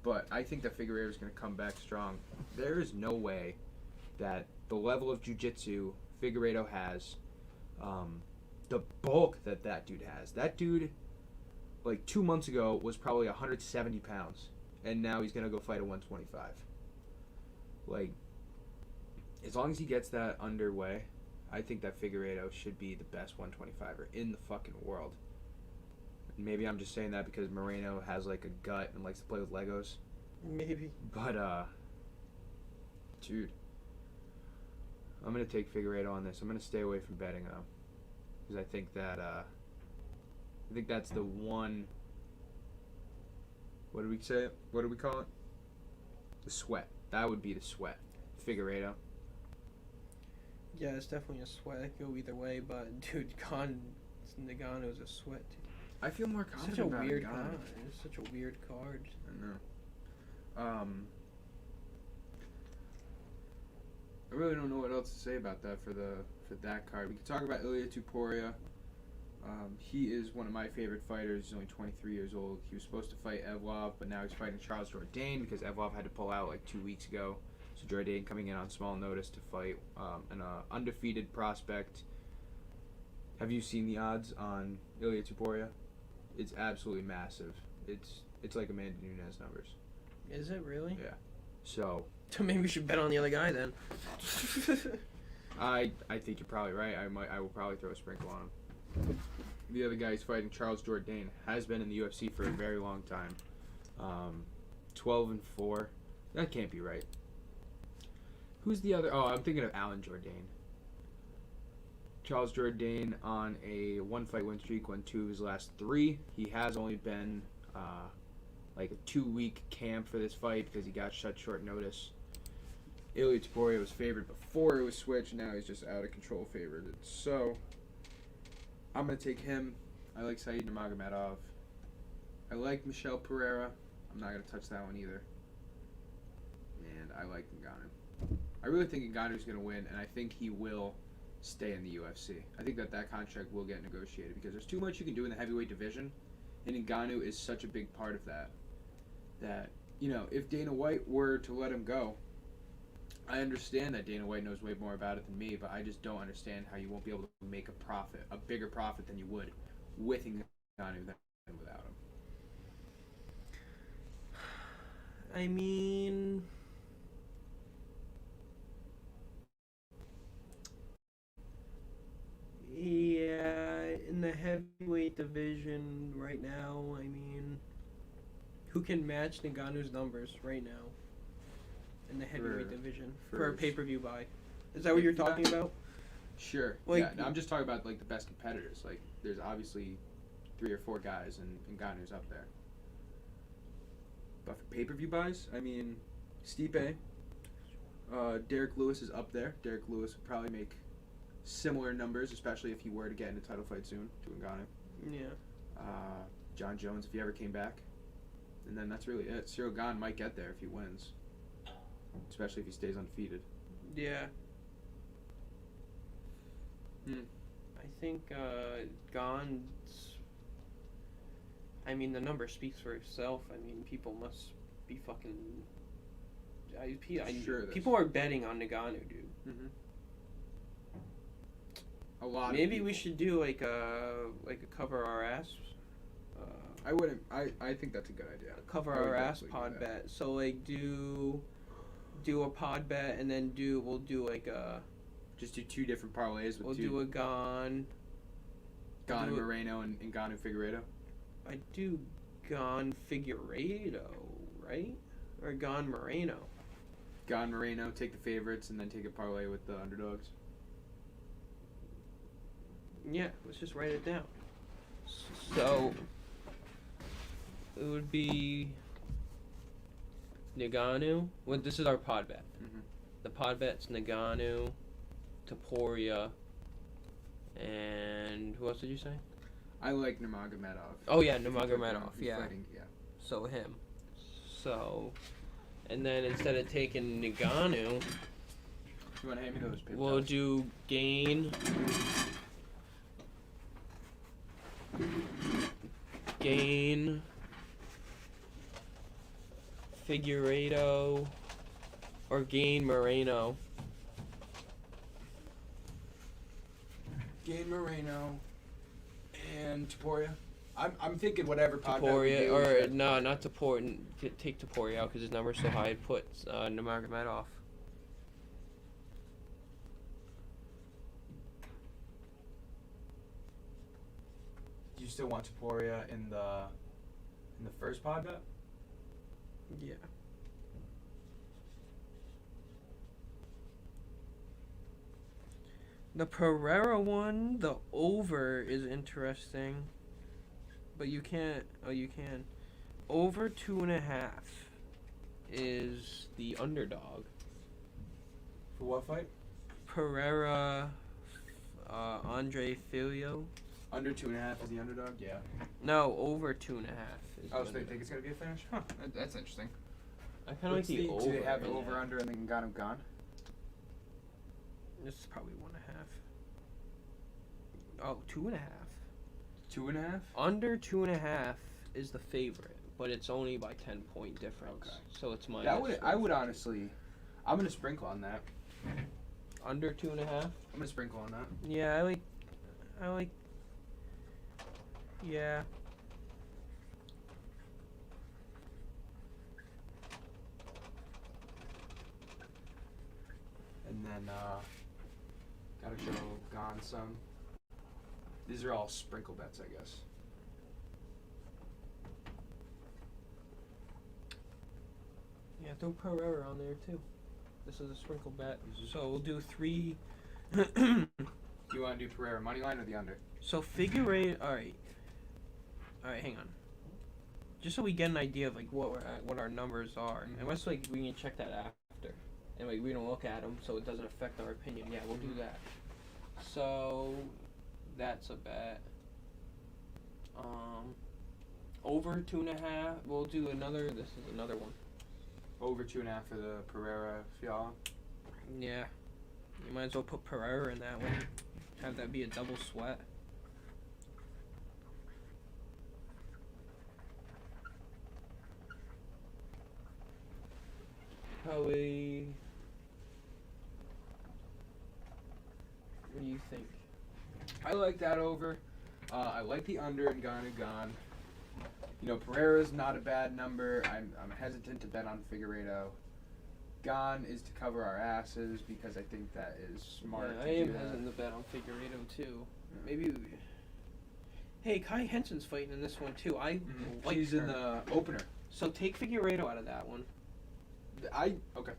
But I think that Figueiredo is going to come back strong. There is no way that the level of jiu-jitsu Figueiredo has, the bulk that dude has. That dude, like 2 months ago, was probably 170 pounds. And now he's going to go fight at 125. Like, as long as he gets that underway, I think that Figueiredo should be the best 125er in the fucking world. Maybe I'm just saying that because Moreno has like a gut and likes to play with Legos. Maybe. But dude, I'm gonna take Figueiredo on this. I'm gonna stay away from betting though, because I think that's the one. What do we say? What do we call it? The sweat. That would be the sweat. Figueiredo. Yeah, it's definitely a sweat. It could go either way, but dude, Nagano is a sweat. Dude. I feel more confident Such a about weird Ngannou. card. It's such a weird card. I know. I really don't know what else to say about that for that card. We could talk about Ilia Topuria. He is one of my favorite fighters. He's only 23 years old. He was supposed to fight Evlov, but now he's fighting Charles Jourdain because Evlov had to pull out like 2 weeks ago. So Jourdain coming in on small notice to fight an undefeated prospect. Have you seen the odds on Ilia Topuria? It's absolutely massive. It's like Amanda Nunes numbers. Is it really? Yeah. So Maybe we should bet on the other guy then. I think you're probably right. I will probably throw a sprinkle on him. The other guy he's fighting, Charles Jourdain, has been in the UFC for a very long time. 12-4. That can't be right. Who's the other? Oh, I'm thinking of Alan Jourdain. Charles Jourdain on a 1-fight win streak, won 2 of his last 3. He has only been like a 2-week camp for this fight because he got short notice. Ilia Topuria was favored before it was switched. Now he's just out of control favored. So I'm gonna take him. I like Said Nurmagomedov. I like Michel Pereira. I'm not gonna touch that one either. And I like Ngannou. I really think Ngannou's gonna win, and I think he will stay in the UFC. I think that contract will get negotiated because there's too much you can do in the heavyweight division, and Ngannou is such a big part of that. That, you know, if Dana White were to let him go, I understand that Dana White knows way more about it than me, but I just don't understand how you won't be able to make a profit, a bigger profit than you would with Ngannou than without him. I mean, yeah, in the heavyweight division right now, I mean, who can match Ngannou's numbers right now in the heavyweight division for a pay-per-view buy? Is that what you're talking about? Sure. Like, yeah, no, I'm just talking about like the best competitors. Like, there's obviously 3 or 4 guys, and Ngannou's up there. But for pay-per-view buys, I mean, Stipe, Derek Lewis is up there. Derek Lewis would probably make similar numbers, especially if he were to get in a title fight soon to Ngannou. Yeah. John Jones, if he ever came back. And then that's really it. Cyril Gane might get there if he wins, especially if he stays undefeated. Yeah. I think Gane's. I mean, the number speaks for itself. I mean, people must be fucking. People are betting on Ngannou, dude. Mm-hmm. A lot. Maybe we should do like a cover our ass. I wouldn't. I think that's a good idea. Cover our ass pod bet. So like do a pod bet and then we'll do like a. Just do 2 different parlays with We'll do a Gane Moreno and Ngannou Figueiredo. I do Gane Figueiredo, right? Or Gane Moreno. Gane Moreno, take the favorites and then take a parlay with the underdogs. Yeah, let's just write it down. So it would be Ngannou. Well, this is our pod bet. Mm-hmm. The pod bet's Ngannou, Topuria, and who else did you say? I like Nurmagomedov. Oh yeah, Nurmagomedov. Yeah. Fighting, yeah. So him. So, and then instead of taking Ngannou, You want to hand me those papers? we'll do Gane, Figueiredo, or Gane Moreno. Gane Moreno and Topuria. I'm thinking whatever pod bet we Topuria, do, or no, not Topuria. Take Topuria out because his number's so high. I'd put Nurmagomedov. Do you still want Topuria in the first pod bet? Yeah. The Pereira one, the over is interesting, but you can't. Oh, you can. Over 2.5 is the underdog. For what fight? Pereira, Andre Filio. Under 2.5 is the underdog. Yeah. No, over 2.5 is. Oh, so they think it's gonna be a finish? Huh. That's interesting. I kind of like the over. Do they have in over that. under and then Ngannou Gane? This is probably 1.5. Oh, 2.5. 2.5? Under 2.5 is the favorite, but it's only by 10-point difference. Okay. So it's minus. I would honestly. I'm gonna sprinkle on that. Under 2.5. I'm gonna sprinkle on that. Yeah, I like. Yeah. And then gotta show Gane some. These are all sprinkle bets, I guess. Yeah, throw Pereira on there too. This is a sprinkle bet. So we'll do 3. Do you want to do Pereira money line or the under? So Figueiredo. All right, hang on. Just so we get an idea of like what we're at, what our numbers are, and once like we can check that after, and like we don't look at them, so it doesn't affect our opinion. Yeah, we'll do that. So that's a bet. Over 2.5. We'll do another. This is another one. Over 2.5 for the Pereira Fiala. Yeah, you might as well put Pereira in that one. Have that be a double sweat. Probably. What do you think? I like that over. I like the under in Ngannou Gane. You know, Pereira's not a bad number. I'm hesitant to bet on Figueiredo. Gane is to cover our asses because I think that is smart. Yeah, I am hesitant to bet on Figueiredo too. Maybe. Hey, Kai Henson's fighting in this one too. I like He's her. in the opener. So take Figueiredo out of that one. Okay.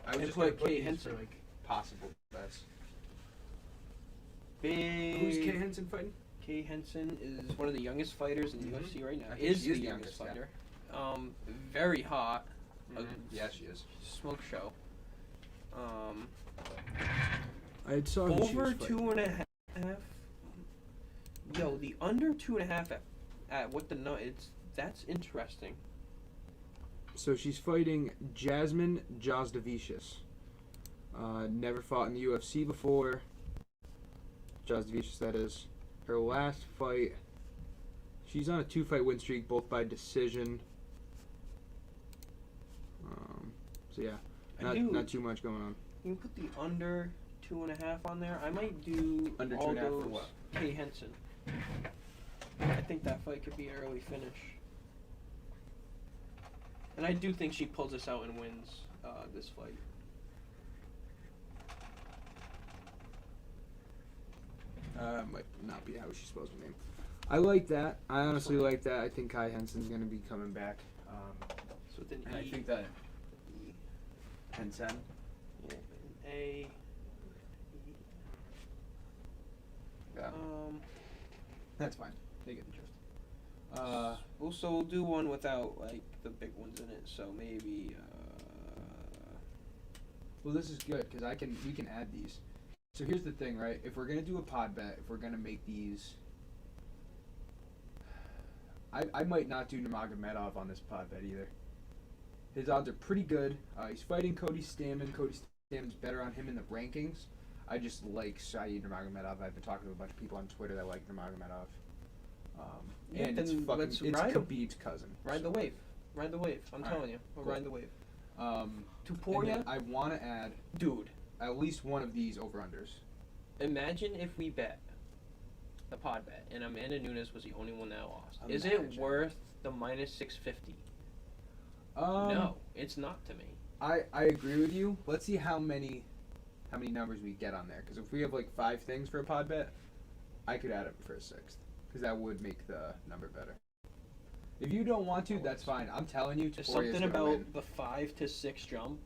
I was just gonna put put Kate these Henson. for like possible bets. Big. Who's Kate Henson fighting? Kay Henson is one of the youngest fighters in the UFC right now. I think Is she the youngest yeah. fighter. Very hot. Yeah, she is. Smoke show. I saw who she was Over fighting. 2.5. Yo, the under 2.5 at what the that's interesting. So she's fighting Jasmine Jasdavicius. Never fought in the UFC before. Jasdavicius, that is. Her last fight, she's on a 2-fight win streak, both by decision. So yeah, not too much going on. You can put the under 2.5 on there. I might do Under all 2.5 for those what? Kay Henson. I think that fight could be an early finish. And I do think she pulls this out and wins this fight. Might not be how she's supposed to name. I like that. I honestly like that. I think Kai Henson's going to be coming back. So with an And I E, think that E, Henson. yeah, an A. E. Yeah, that's fine. They get the gist. Also, we'll do one without like the big ones in it. So maybe. Well, this is good because we can add these. So here's the thing, right? If we're gonna do a pod bet, if we're gonna make these, I might not do Nurmagomedov on this pod bet either. His odds are pretty good. He's fighting Cody Stamann. Cody Stammann's better on him in the rankings. I just like Saeed Nurmagomedov. I've been talking to a bunch of people on Twitter that like Nurmagomedov. And it's Khabib's cousin. Ride the wave. Ride the wave. I'm telling you. We'll ride the wave. Tuporia, I want to add, dude, at least one of these over-unders. Imagine if we bet the pod bet and Amanda Nunes was the only one that lost. Is it worth the minus 650? No, it's not to me. I agree with you. Let's see how many numbers we get on there. Because if we have like 5 things for a pod bet, I could add it for a 6th. Because that would make the number better. If you don't want to, that's fine. I'm telling you, There's Tuporia's something gonna about win. the 5 to 6 jump.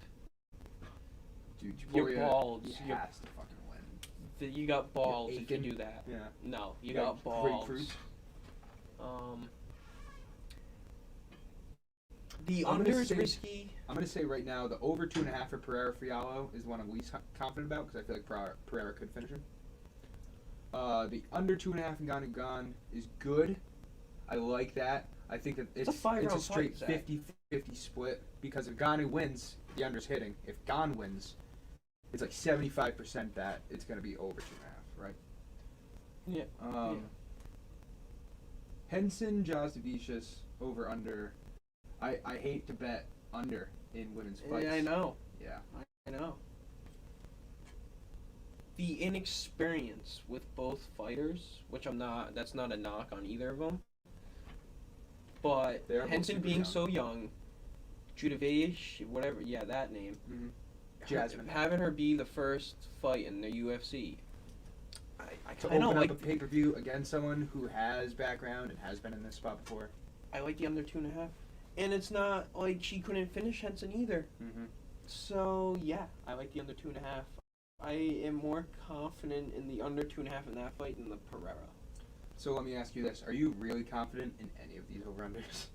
Dude, Your Tuporia balls. has to fucking win. You got balls if you Aiken. do that. Yeah. No, you got balls. The I'm under gonna is say- risky. I'm going to say right now, the over 2.5 for Pereira Fiallo is one I'm least confident about because I feel like Pereira could finish him. The under 2.5 in Ngannou Gane is good. I like that. I think that it's a 5-round a straight fight, 50-50 split because if Ngannou wins, the under's hitting. If Gane wins, it's like 75% that it's going to be over 2.5, right? Yeah. Henson, Jasdavicius, over under. I hate to bet under in women's fights. Yeah, I know. Yeah. I know. The inexperience with both fighters, which that's not a knock on either of them. But They are both Henson super being young. so young, Judavage, whatever, yeah, that name. Mm-hmm. Jasmine. Having her be the first fight in the UFC. I To kind of open like up a pay-per-view against someone who has background and has been in this spot before. I like the under 2.5. And it's not like she couldn't finish Henson either. Mm-hmm. So, yeah, I like the under 2.5. I am more confident in the under 2.5 in that fight than the Pereira. So let me ask you this. Are you really confident in any of these over-unders?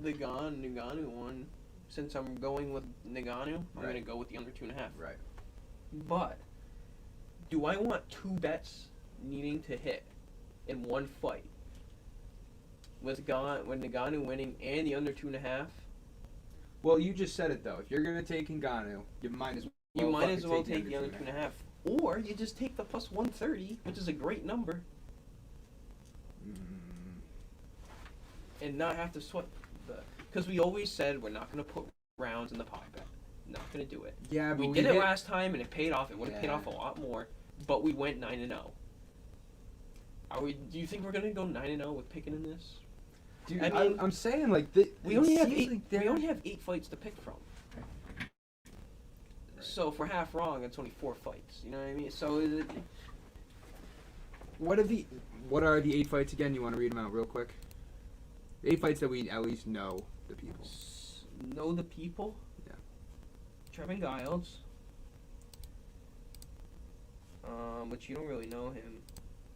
The Ngannou one, since I'm going with Ngannou, I'm going to go with the under 2.5. Right. But, do I want 2 bets needing to hit in one fight? With Ngannou winning and the under 2.5? Well, you just said it, though. If you're going to take Ngannou, you might as well take the under 2.5. Or you just take the plus 130, which is a great number, and not have to sweat because we always said we're not going to put rounds in the pod bet. Not going to do it. Yeah, but we did it last time and it paid off. It would have paid off a lot more, but we went 9-0. Do you think we're going to go 9-0 with picking in this? Dude, I mean, I'm saying like we only have 8. We only have 8 fights to pick from. Right. So if we're half wrong, it's only 4 fights. You know what I mean? So What are the 8 fights again? You want to read them out real quick? 8 fights that we at least know the people. Know the people? Yeah. Trevin Giles. But you don't really know him.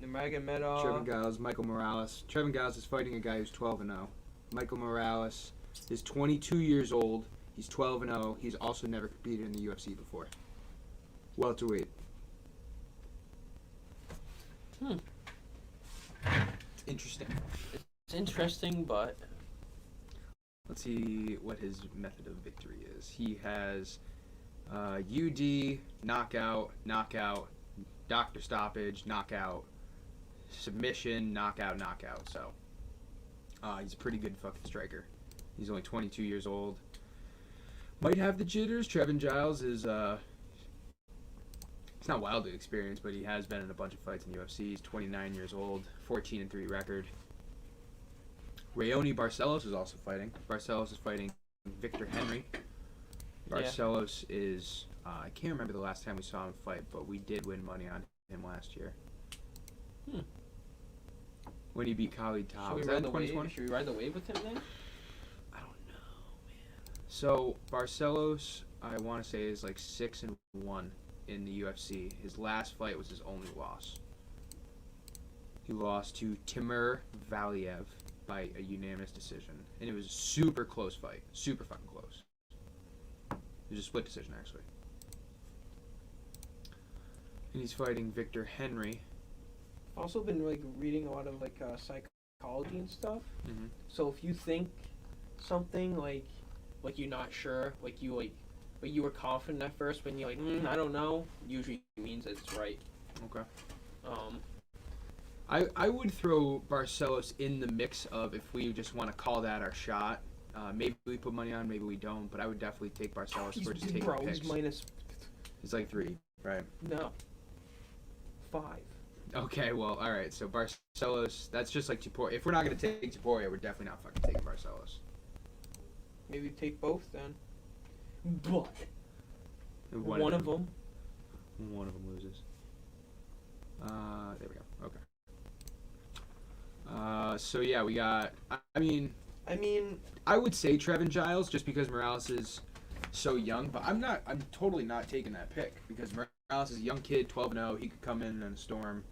Nurmagomedov. Trevin Giles, Michael Morales. Trevin Giles is fighting a guy who's 12-0. Michael Morales is 22 years old. He's 12-0. He's also never competed in the UFC before. Welterweight. It's interesting. It's interesting, but Let's see what his method of victory is. He has UD, knockout, doctor stoppage, knockout, submission, knockout. So he's a pretty good fucking striker. He's only 22 years old. Might have the jitters. Trevin Giles is it's not wildly experienced, but he has been in a bunch of fights in the UFC. He's 29 years old, 14-3 record. Raoni Barcelos is also fighting. Barcelos is fighting Victor Henry. Barcelos is I can't remember the last time we saw him fight, but we did win money on him last year. When he beat Khalid Tau. Should we ride the wave? Should we ride the wave with him then? I don't know, man. So Barcelos, I want to say, is like 6-1 in the UFC. His last fight was his only loss. He lost to Timur Valiev by a unanimous decision, and it was a super close fight. Super fucking close. It was a split decision, actually. And he's fighting Victor Henry. I've also been like reading a lot of like psychology and stuff. Mm-hmm. So if you think something like you're not sure, but you were confident at first, when you're like, I don't know, usually means it's right. Okay. I would throw Barcelos in the mix of, if we just want to call that our shot. Maybe we put money on, maybe we don't, but I would definitely take Barcelos if we're just taking picks. He's minus. It's like 3, right? No. 5. Okay, well, all right. So Barcelos, that's just like Tuporia. If we're not going to take Tuporia, we're definitely not fucking taking Barcelos. Maybe take both then. But One of them. One of them loses. There we go. Okay. So yeah, we got. I mean, I would say Trevin Giles just because Morales is so young, but I'm totally not taking that pick because Morales is a young kid, 12-0. He could come in a storm,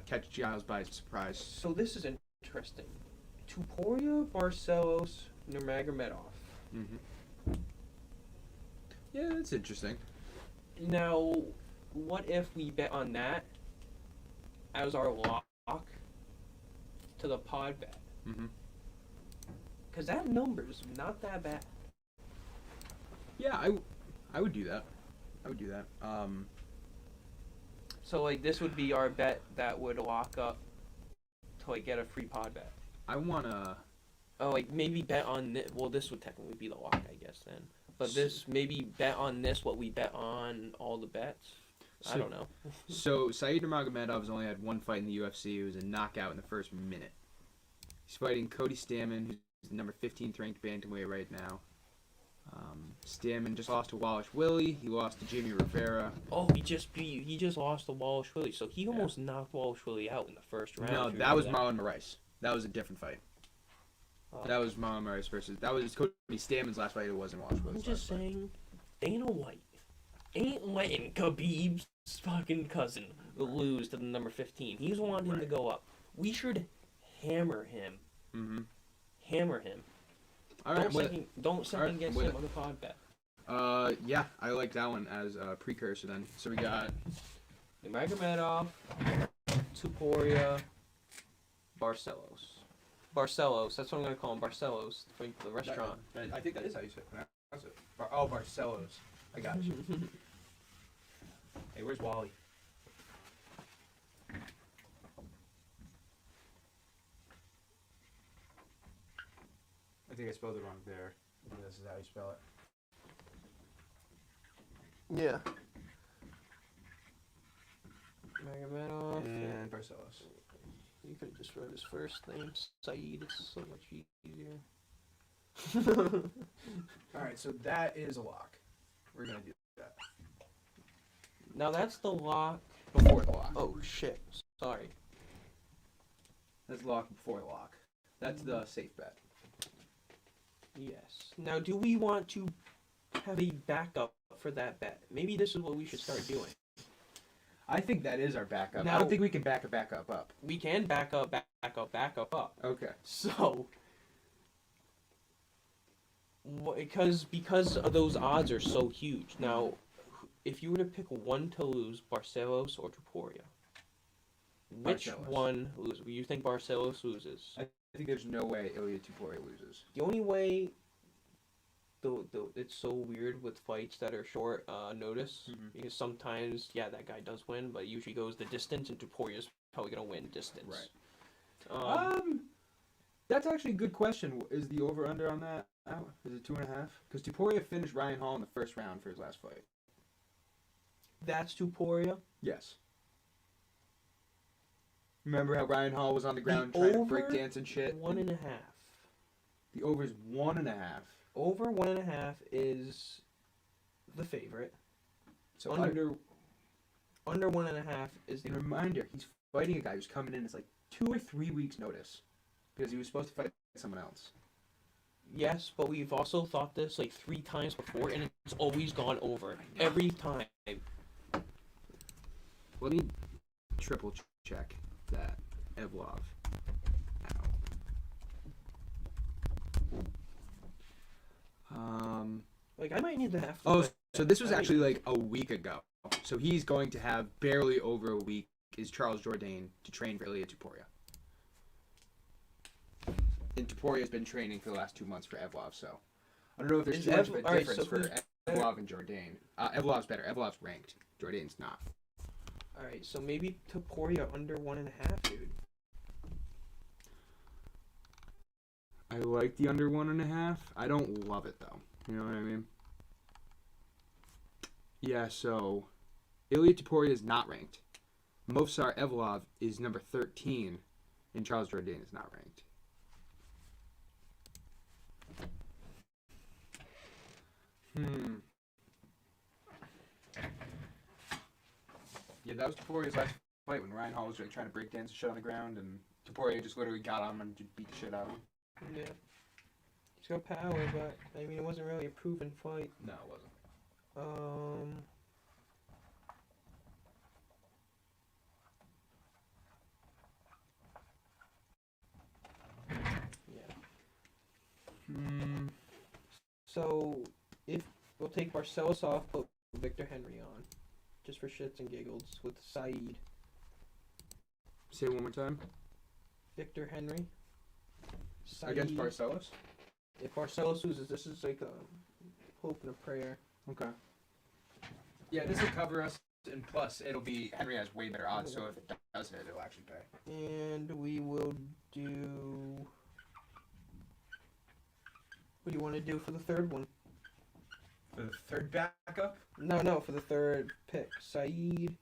catch Giles by surprise. So this is interesting. Tuporia, Barcelos, Nurmagomedov. Mm-hmm. Yeah, that's interesting. Now, what if we bet on that as our lock to the pod bet? Mm-hmm. Because that number's not that bad. Yeah, I would do that. So like this would be our bet that would lock up to like get a free pod bet. I wanna. Oh, like maybe bet on this. Well, this would technically be the lock, I guess then. But this maybe bet on this what we bet on all the bets. I don't know. So Said Nurmagomedov has only had one fight in the UFC. It was a knockout in the first minute. He's fighting Cody Stamann, who's the number 15th ranked bantamweight right now. Stamann just lost to Wallace Willie. He lost to Jimmy Rivera. Oh, he just lost to Wallace Willie. So he almost knocked Wallace Willie out in the first round. No, that was Marlon Moraes. That was a different fight. That was Marlon Moraes versus. That was Cody Stamann's last fight. It wasn't Wallace Willie's. I'm just saying, Dana White ain't letting Khabib's fucking cousin lose to the number 15. He's wanting him to go up. We should hammer him. Mm-hmm. Hammer him. All right. Don't second guess him on the pod bet. Yeah, I like that one as a precursor then. So we got Nurmagomedov, Tuporia, Barcelos. That's what I'm gonna call him. Barcelos for the restaurant. I think that is how you say it. Barcelos. I got you. Hey, where's Wally? I think I spelled it wrong there. I think this is how you spell it. Yeah. Magomedov and Barcelos. You could have just wrote his first name, Saeed. It's so much easier. Alright, so that is a lock. We're going to do that. Now that's the lock. Before the lock. Oh, shit. Sorry. That's the lock before the lock. That's the safe bet. Yes. Now, do we want to have a backup for that bet? Maybe this is what we should start doing. I think that is our backup. Now, I don't think we can back a backup up. We can back up. Okay. So, because of those odds are so huge. Now, if you were to pick one to lose, Barcelos or Topuria, which Barcelos. one loses? You think Barcelos loses? I think there's no way Ilia Topuria loses. The only way, though, it's so weird with fights that are short notice, because sometimes, that guy does win, but it usually goes the distance, and Topuria's probably going to win distance. Right. That's actually a good question. Is the over-under on that out? Is it 2.5? Because Topuria finished Ryan Hall in the first round for his last fight. That's Topuria? Yes. Remember how Ryan Hall was on the ground trying to break dance and shit? 1.5. The over is 1.5. Over 1.5 is the favorite. So under 1.5 is the... And reminder, he's fighting a guy who's coming in as like 2 or 3 weeks notice. Because he was supposed to fight someone else. Yes, but we've also thought this like 3 times before, and it's always gone over. Every time. Let me triple check that Evlov out. Like, I might need to have to... Oh, so this was actually like a week ago. So he's going to have barely over a week, is Charles Jourdain, to train for Ilia Topuria. And Topuria has been training for the last 2 months for Evlov, so I don't know if there's too much of a difference for Evlov and Jourdain. Evlov's better. Evlov's ranked. Jourdain's not. Alright, so maybe Topuria under 1.5, dude. I like the under 1.5. I don't love it, though. You know what I mean? Yeah, so Ilia Topuria is not ranked. Movsar Evlov is number 13, and Charles Jourdain is not ranked. Yeah, that was Topuria's last fight when Ryan Hall was like, trying to break dance and shit on the ground, and Topuria just literally got on him and just beat the shit out of him. Yeah. He's got power, but, I mean, it wasn't really a proven fight. No, it wasn't. So, if we'll take Barcelos off, put Victor Henry on, just for shits and giggles, with Saeed. Say it one more time. Victor Henry. Saeed. Against Barcelos? If Barcelos loses, this is like a hope and a prayer. Okay. Yeah, this will cover us, and plus, it'll be Henry has way better odds, so if it does hit, it'll actually pay. And we will do... What do you want to do for the third one? For the third backup? No, for the third pick. Saeed.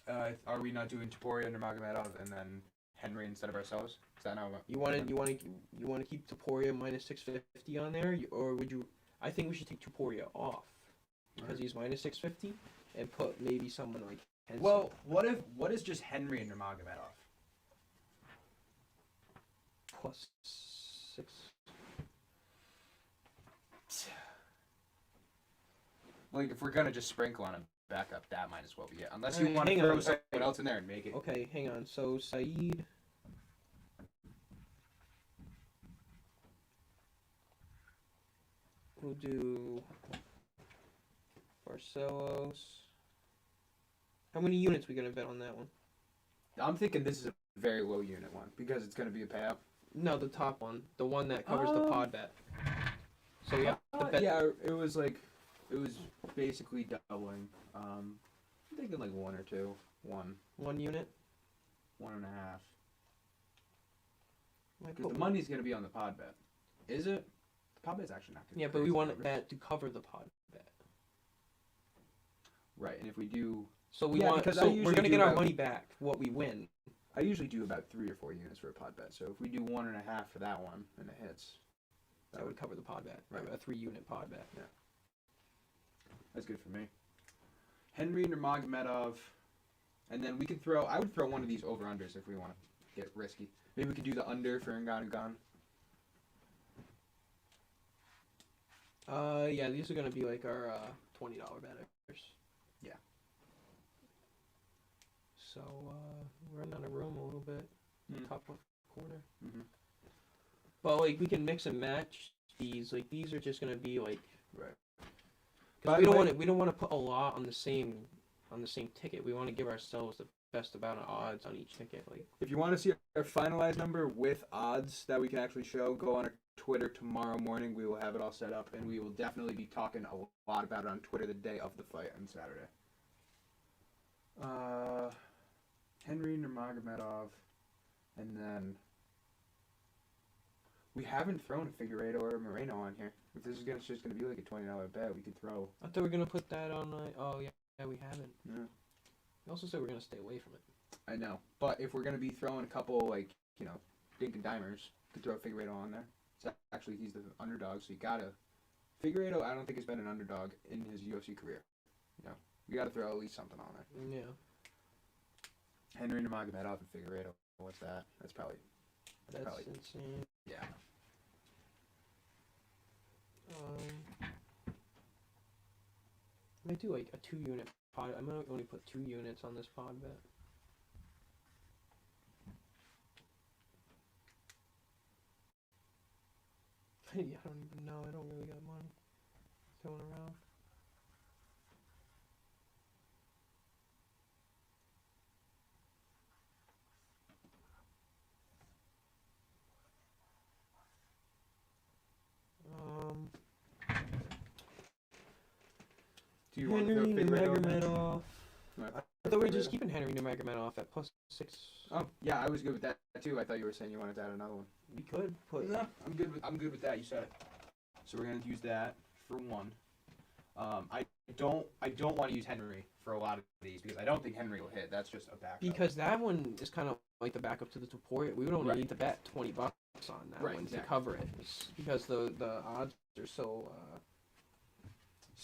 Are we not doing Topuria under Magomedov and then Henry instead of Barcelos? Is that not what? You want to keep Topuria minus 650 on there, or would you? I think we should take Topuria off because he's minus 650, and put maybe someone like Henson. Well, what is just Henry and Nurmagomedov? Plus 6. Like, if we're gonna just sprinkle on a backup, that might as well be it. Unless you want to throw someone else in there and make it. Okay, hang on. So Saeed. We'll do Barcelos. How many units we gonna bet on that one? I'm thinking this is a very low unit one because it's gonna be a payout. No, the top one, the one that covers the pod bet. So we have to bet. Yeah, it was basically doubling. I'm thinking like 1 or 2. 1. 1 unit. 1.5. Because the money's gonna be on the pod bet. Is it? The pod bet's actually not gonna be. Yeah, but we want that to cover the pod bet. Right, and if we do. So we want. So we're gonna get our money back. What we win. I usually do about 3 or 4 units for a pod bet. So if we do 1.5 for that one and it hits, that would cover the pod bet. Right, a 3-unit pod bet. Yeah. That's good for me. Henry Nurmagomedov, and then we could throw. I would throw one of these over unders if we want to get risky. Maybe we could do the under for Ngannou. Yeah, these are gonna be like our $20 betters. Yeah. so we're running out of room a little bit. Top left corner. But like we can mix and match these. Like these are just gonna be like Right. because we don't want to put a lot on the same ticket. We want to give ourselves the best amount of odds on each ticket. Like if you want to see our finalized number with odds that we can actually show, go on our Twitter tomorrow morning. We will have it all set up, and we will definitely be talking a lot about it on Twitter the day of the fight on Saturday. Henry Nurmagomedov, and then we haven't thrown a Figueiredo or a Moreno on here. If this is just gonna be like a $20 bet, we could throw. I thought we were gonna put that on. Oh yeah, we haven't. Yeah. We also said we're gonna stay away from it. I know, but if we're gonna be throwing a couple like dink and dimers, we could throw a Figueiredo on there. So actually, he's the underdog, so you gotta. Figueiredo, I don't think has been an underdog in his UFC career. You gotta throw at least something on there. Yeah. Henry Nurmagomedov and Figueiredo. What's that? That's probably insane. Yeah. I might do like a 2-unit pod. I might only put 2 units on this pod bet. I don't even know. I don't really got money going around. Do you want to Henry throw Figueiredo? Nurmagomedov. I thought we were just keeping Henry Nurmagomedov at +6. Oh yeah, I was good with that too. I thought you were saying you wanted to add another one. We could put. No, I'm good with that. You said it. So we're gonna use that for one. I don't want to use Henry for a lot of these because I don't think Henry will hit. That's just a backup. Because that one is kind of like the backup to the Topuria. We would only need to bet $20 on that one to cover it, because the odds are so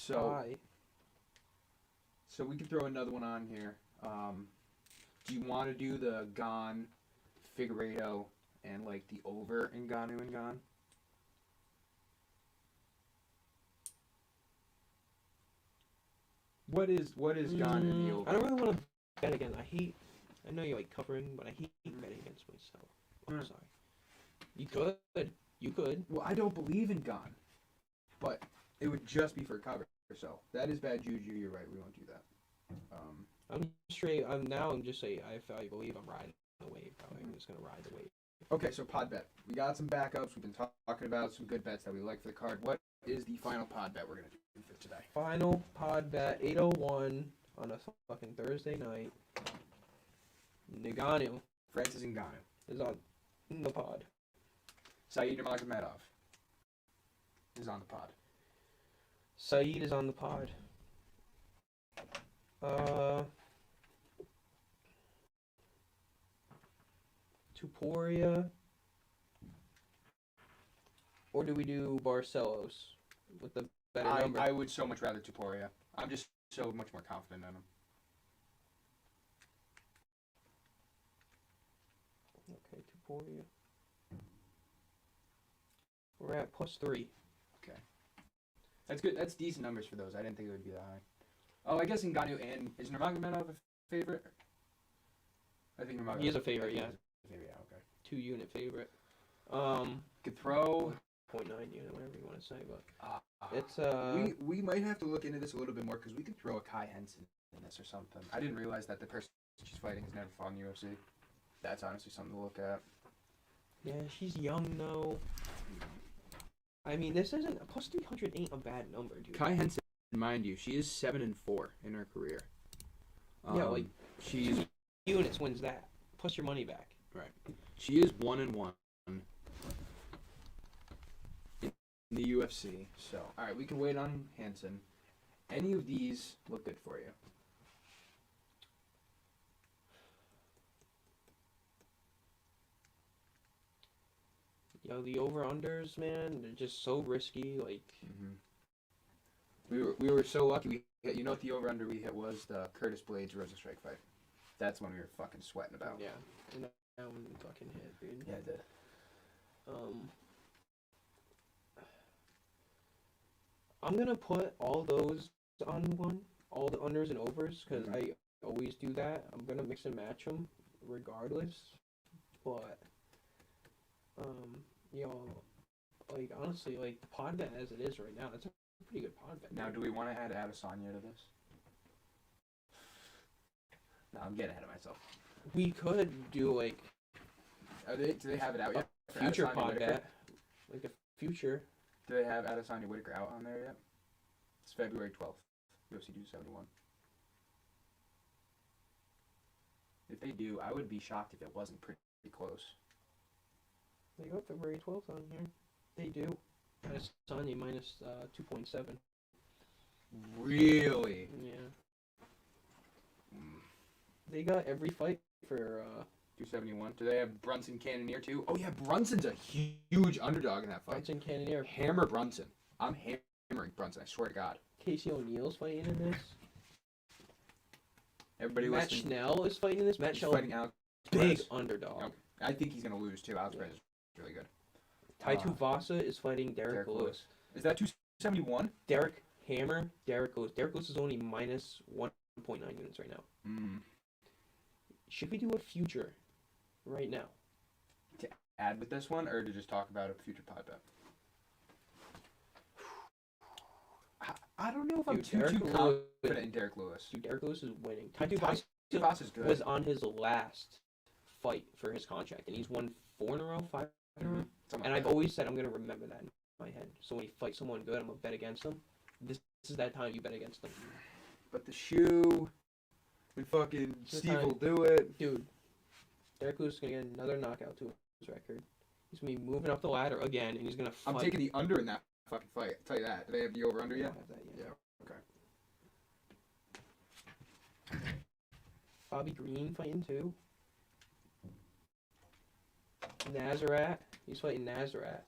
high. So we can throw another one on here. Do you want to do the Gon, Figueiredo, and like the over in Ngannou and Gon? What is Gon in the over? I don't really want to bet again. I know you like covering, but I hate betting against myself. I'm sorry. You could. Well, I don't believe in Gon, but it would just be for cover. So that is bad juju. You're right. We won't do that. I'm straight. I'm just saying. I believe I'm riding the wave. I'm just gonna ride the wave. Okay, so pod bet. We got some backups. We've been talking about some good bets that we like for the card. What is the final pod bet we're gonna do for today? Final pod bet 8:01 on a fucking Thursday night. Ngannou. Francis Ngannou Is on the pod. Saeed Nurmagomedov is on the pod. Saeed is on the pod. Tuporia. Or do we do Barcelos with the better number? I would so much rather Tuporia. I'm just so much more confident in him. Okay, Tuporia. We're at +3. Okay. That's good. That's decent numbers for those. I didn't think it would be that high. Oh, I guess Ngannou and... Is Nurmagomedov a favorite? I think Nurmagomedov... He is a favorite, yeah. Yeah, okay. 2-unit favorite. Could throw... 0.9 unit, whatever you want to say, but... It's, We might have to look into this a little bit more, because we could throw a Kai Henson in this or something. I didn't realize that the person she's fighting has never fought in the UFC. That's honestly something to look at. Yeah, she's young, though. I mean, this isn't... +300 ain't a bad number, dude. Kai Henson, mind you, she is 7-4 in her career. Yeah, like... She's... 2 units wins that. Plus your money back. Right. She is 1-1 in the UFC. So, all right, we can wait on Hansen. Any of these look good for you? Yo, the over-unders, man, they're just so risky. Like, we were so lucky. We hit, you know what the over-under we hit was? The Curtis Blades Rosenstrike fight. That's when we were fucking sweating about. yeah, and that one fucking hit, dude. Yeah, it did. I'm gonna put all those on one, all the unders and overs, because I always do that. I'm gonna mix and match them regardless. But you know, like honestly, like the pod bet as it is right now, that's a pretty good pod bet. Now, do we want to add Adesanya to this? No, I'm getting ahead of myself. We could do like Do they have it out yet? For future Adesanya pod Whitaker? bet, like a future. Do they have Adesanya Whitaker out on there yet? It's February 12th, UFC 271. If they do, I would be shocked if it wasn't pretty close. They got February 12th on here. They do. Adesanya minus 2.7. Really? Yeah. They got every fight for 271. Do they have Brunson Cannonier too? Oh yeah, Brunson's a huge underdog in that fight. Brunson Cannonier. Hammer Brunson. I'm hammering Brunson, I swear to God. Casey O'Neal's fighting in this. Everybody Matt listening. Schnell is fighting in this. Matt He's Schnell, fighting Alex big Perez. underdog. Okay. I think he's going to lose too. Alex Perez is really good. Taito Vasa is fighting Derek Lewis. Is that 271? Derek Hammer, Derek Lewis. Derek Lewis is only minus 1.9 units right now. Should we do a future right now? To add with this one, or to just talk about a future pod bet? I don't know if I'm too confident in Derek Lewis. Dude, Derek Lewis is winning. Taito Vasa Vasa is good. was on his last fight for his contract, and he's won 4 in a row, 5 in a row. And I've always said I'm going to remember that in my head. So when he fights someone good, I'm going to bet against him. This is that time you bet against him. But the shoe, and fucking Steve will do it. Dude, Derek Lewis is going to get another knockout to his record. He's going to be moving up the ladder again, and he's going to fight. I'm taking the under in that fucking fight. I'll tell you that. Do they have the over under I yet? don't have that yet. Yeah, okay. Bobby Green fighting too. Nazarat. He's fighting Nazarat.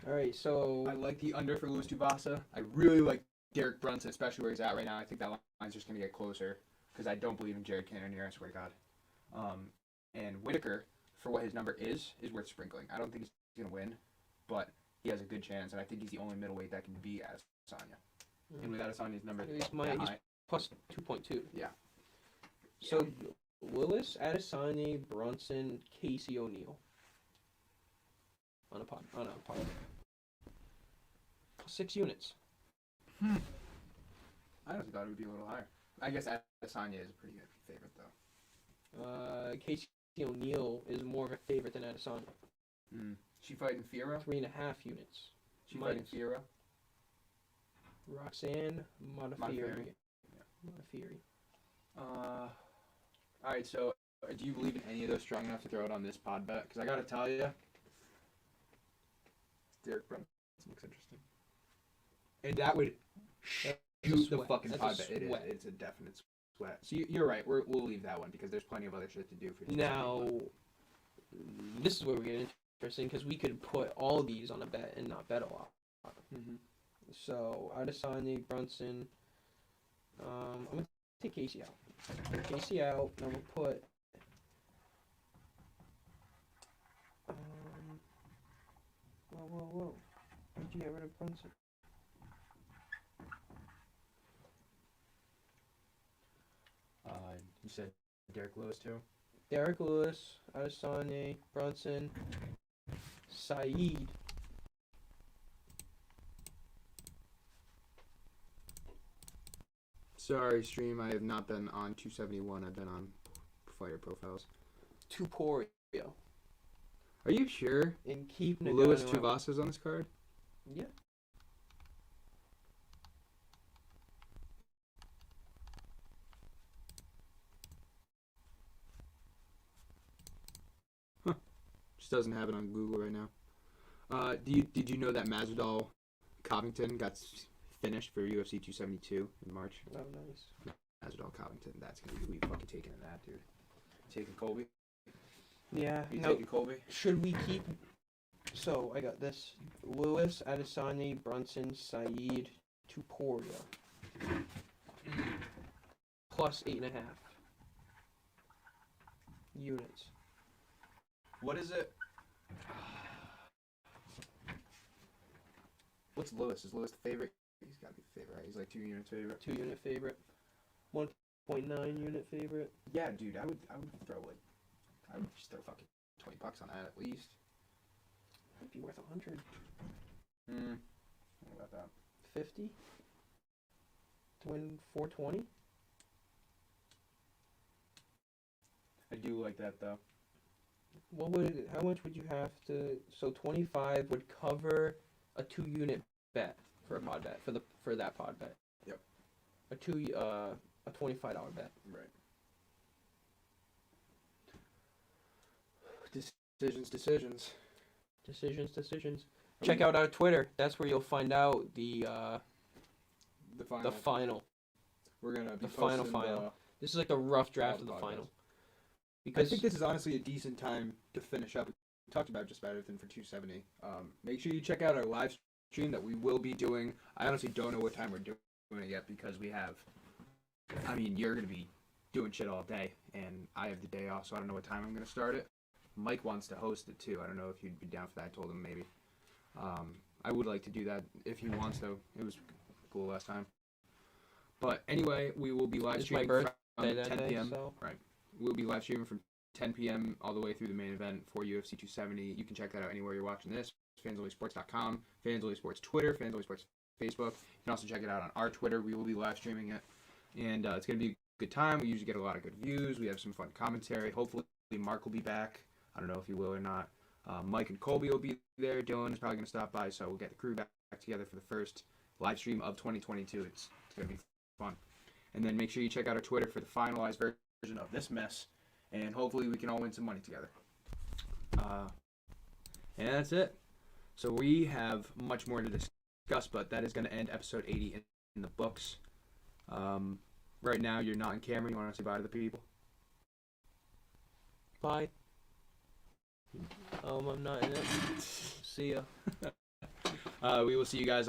Alright, so I like the under for Luis Tuvasa. I really like Derek Brunson, especially where he's at right now. I think that line's just going to get closer because I don't believe in Jared Cannonier, I swear to God. And Whitaker, for what his number is worth sprinkling. I don't think he's going to win, but he has a good chance, and I think he's the only middleweight that can beat Adesanya. And with Adesanya's number he's plus 2.2. Yeah. So Lewis, Adesanya, Brunson, Casey O'Neal. On a pod. 6 units. I honestly thought it would be a little higher. I guess Adesanya is a pretty good favorite, though. Casey O'Neal is more of a favorite than Adesanya. She fighting Fiora? 3.5 units. She fighting Fiora? Roxanne Modafferi. Alright, so do you believe in any of those strong enough to throw it on this pod bet? Because I got to tell you, Derek Brunson looks interesting. And that would shoot the fucking pod bet. It is. It's a definite sweat. So you're right. We'll leave that one because there's plenty of other shit to do for you. Now, this is where we get interesting because we could put all these on a bet and not bet a lot. So, Adesanya, Brunson. I'm going to take Casey out. Casey out. And we'll put... Whoa. Why'd you get rid of Brunson? You said Derek Lewis too? Derek Lewis, Adesanya, Brunson, Saeed. Sorry, stream. I have not been on 271. I've been on Fighter Profiles. Tuporio. Are you sure? And keep Luis Tuvasa's on this card? Yeah. Just doesn't have it on Google right now. Did you know that Masvidal Covington got finished for UFC 272 in March? Oh, nice. Masvidal Covington. That's gonna be who you fucking taking in that, dude. Taking Colby? Yeah. You taking Colby? Should we keep... So, I got this. Lewis, Adesanya, Brunson, Saeed, Tuporio. plus 8.5 units. What is it? What's Lewis? Is Lewis the favorite? He's got to be the favorite, right? He's like 2 units favorite. 2 unit favorite. 1.9 unit favorite. Yeah, dude, I would just throw fucking $20 on that at least. Might be worth 100. What about that? 50 to win 420. I do like that though. How much would you have to? So 25 would cover a 2 unit bet for a pod bet for that pod bet. Yep. A $25 bet. Right. Decisions. Check out our Twitter. That's where you'll find out the final. We're gonna be The final. This is like the rough draft of the final. I Because think this is honestly a decent time to finish up. We talked about just about everything for 270. Make sure you check out our live stream that we will be doing. I honestly don't know what time we're doing it yet because you're going to be doing shit all day, and I have the day off, so I don't know what time I'm going to start it. Mike wants to host it too. I don't know if you'd be down for that. I told him maybe. I would like to do that if he wants, though. It was cool last time. But anyway, we will be live streaming from 10 p.m. So. Right. We'll be live streaming from 10 p.m. all the way through the main event for UFC 270. You can check that out anywhere you're watching this. FansOnlySports.com, FansOnlySports Twitter, FansOnlySports Facebook. You can also check it out on our Twitter. We will be live streaming it. And it's going to be a good time. We usually get a lot of good views. We have some fun commentary. Hopefully Mark will be back. I don't know if he will or not. Mike and Colby will be there. Dylan is probably going to stop by, so we'll get the crew back together for the first live stream of 2022. It's going to be fun. And then make sure you check out our Twitter for the finalized version of this mess, and hopefully we can all win some money together. And that's it. So we have much more to discuss, but that is going to end episode 80 in the books. Right now, you're not in camera. You want to say bye to the people? Bye. I'm not in it. See ya. We will see you guys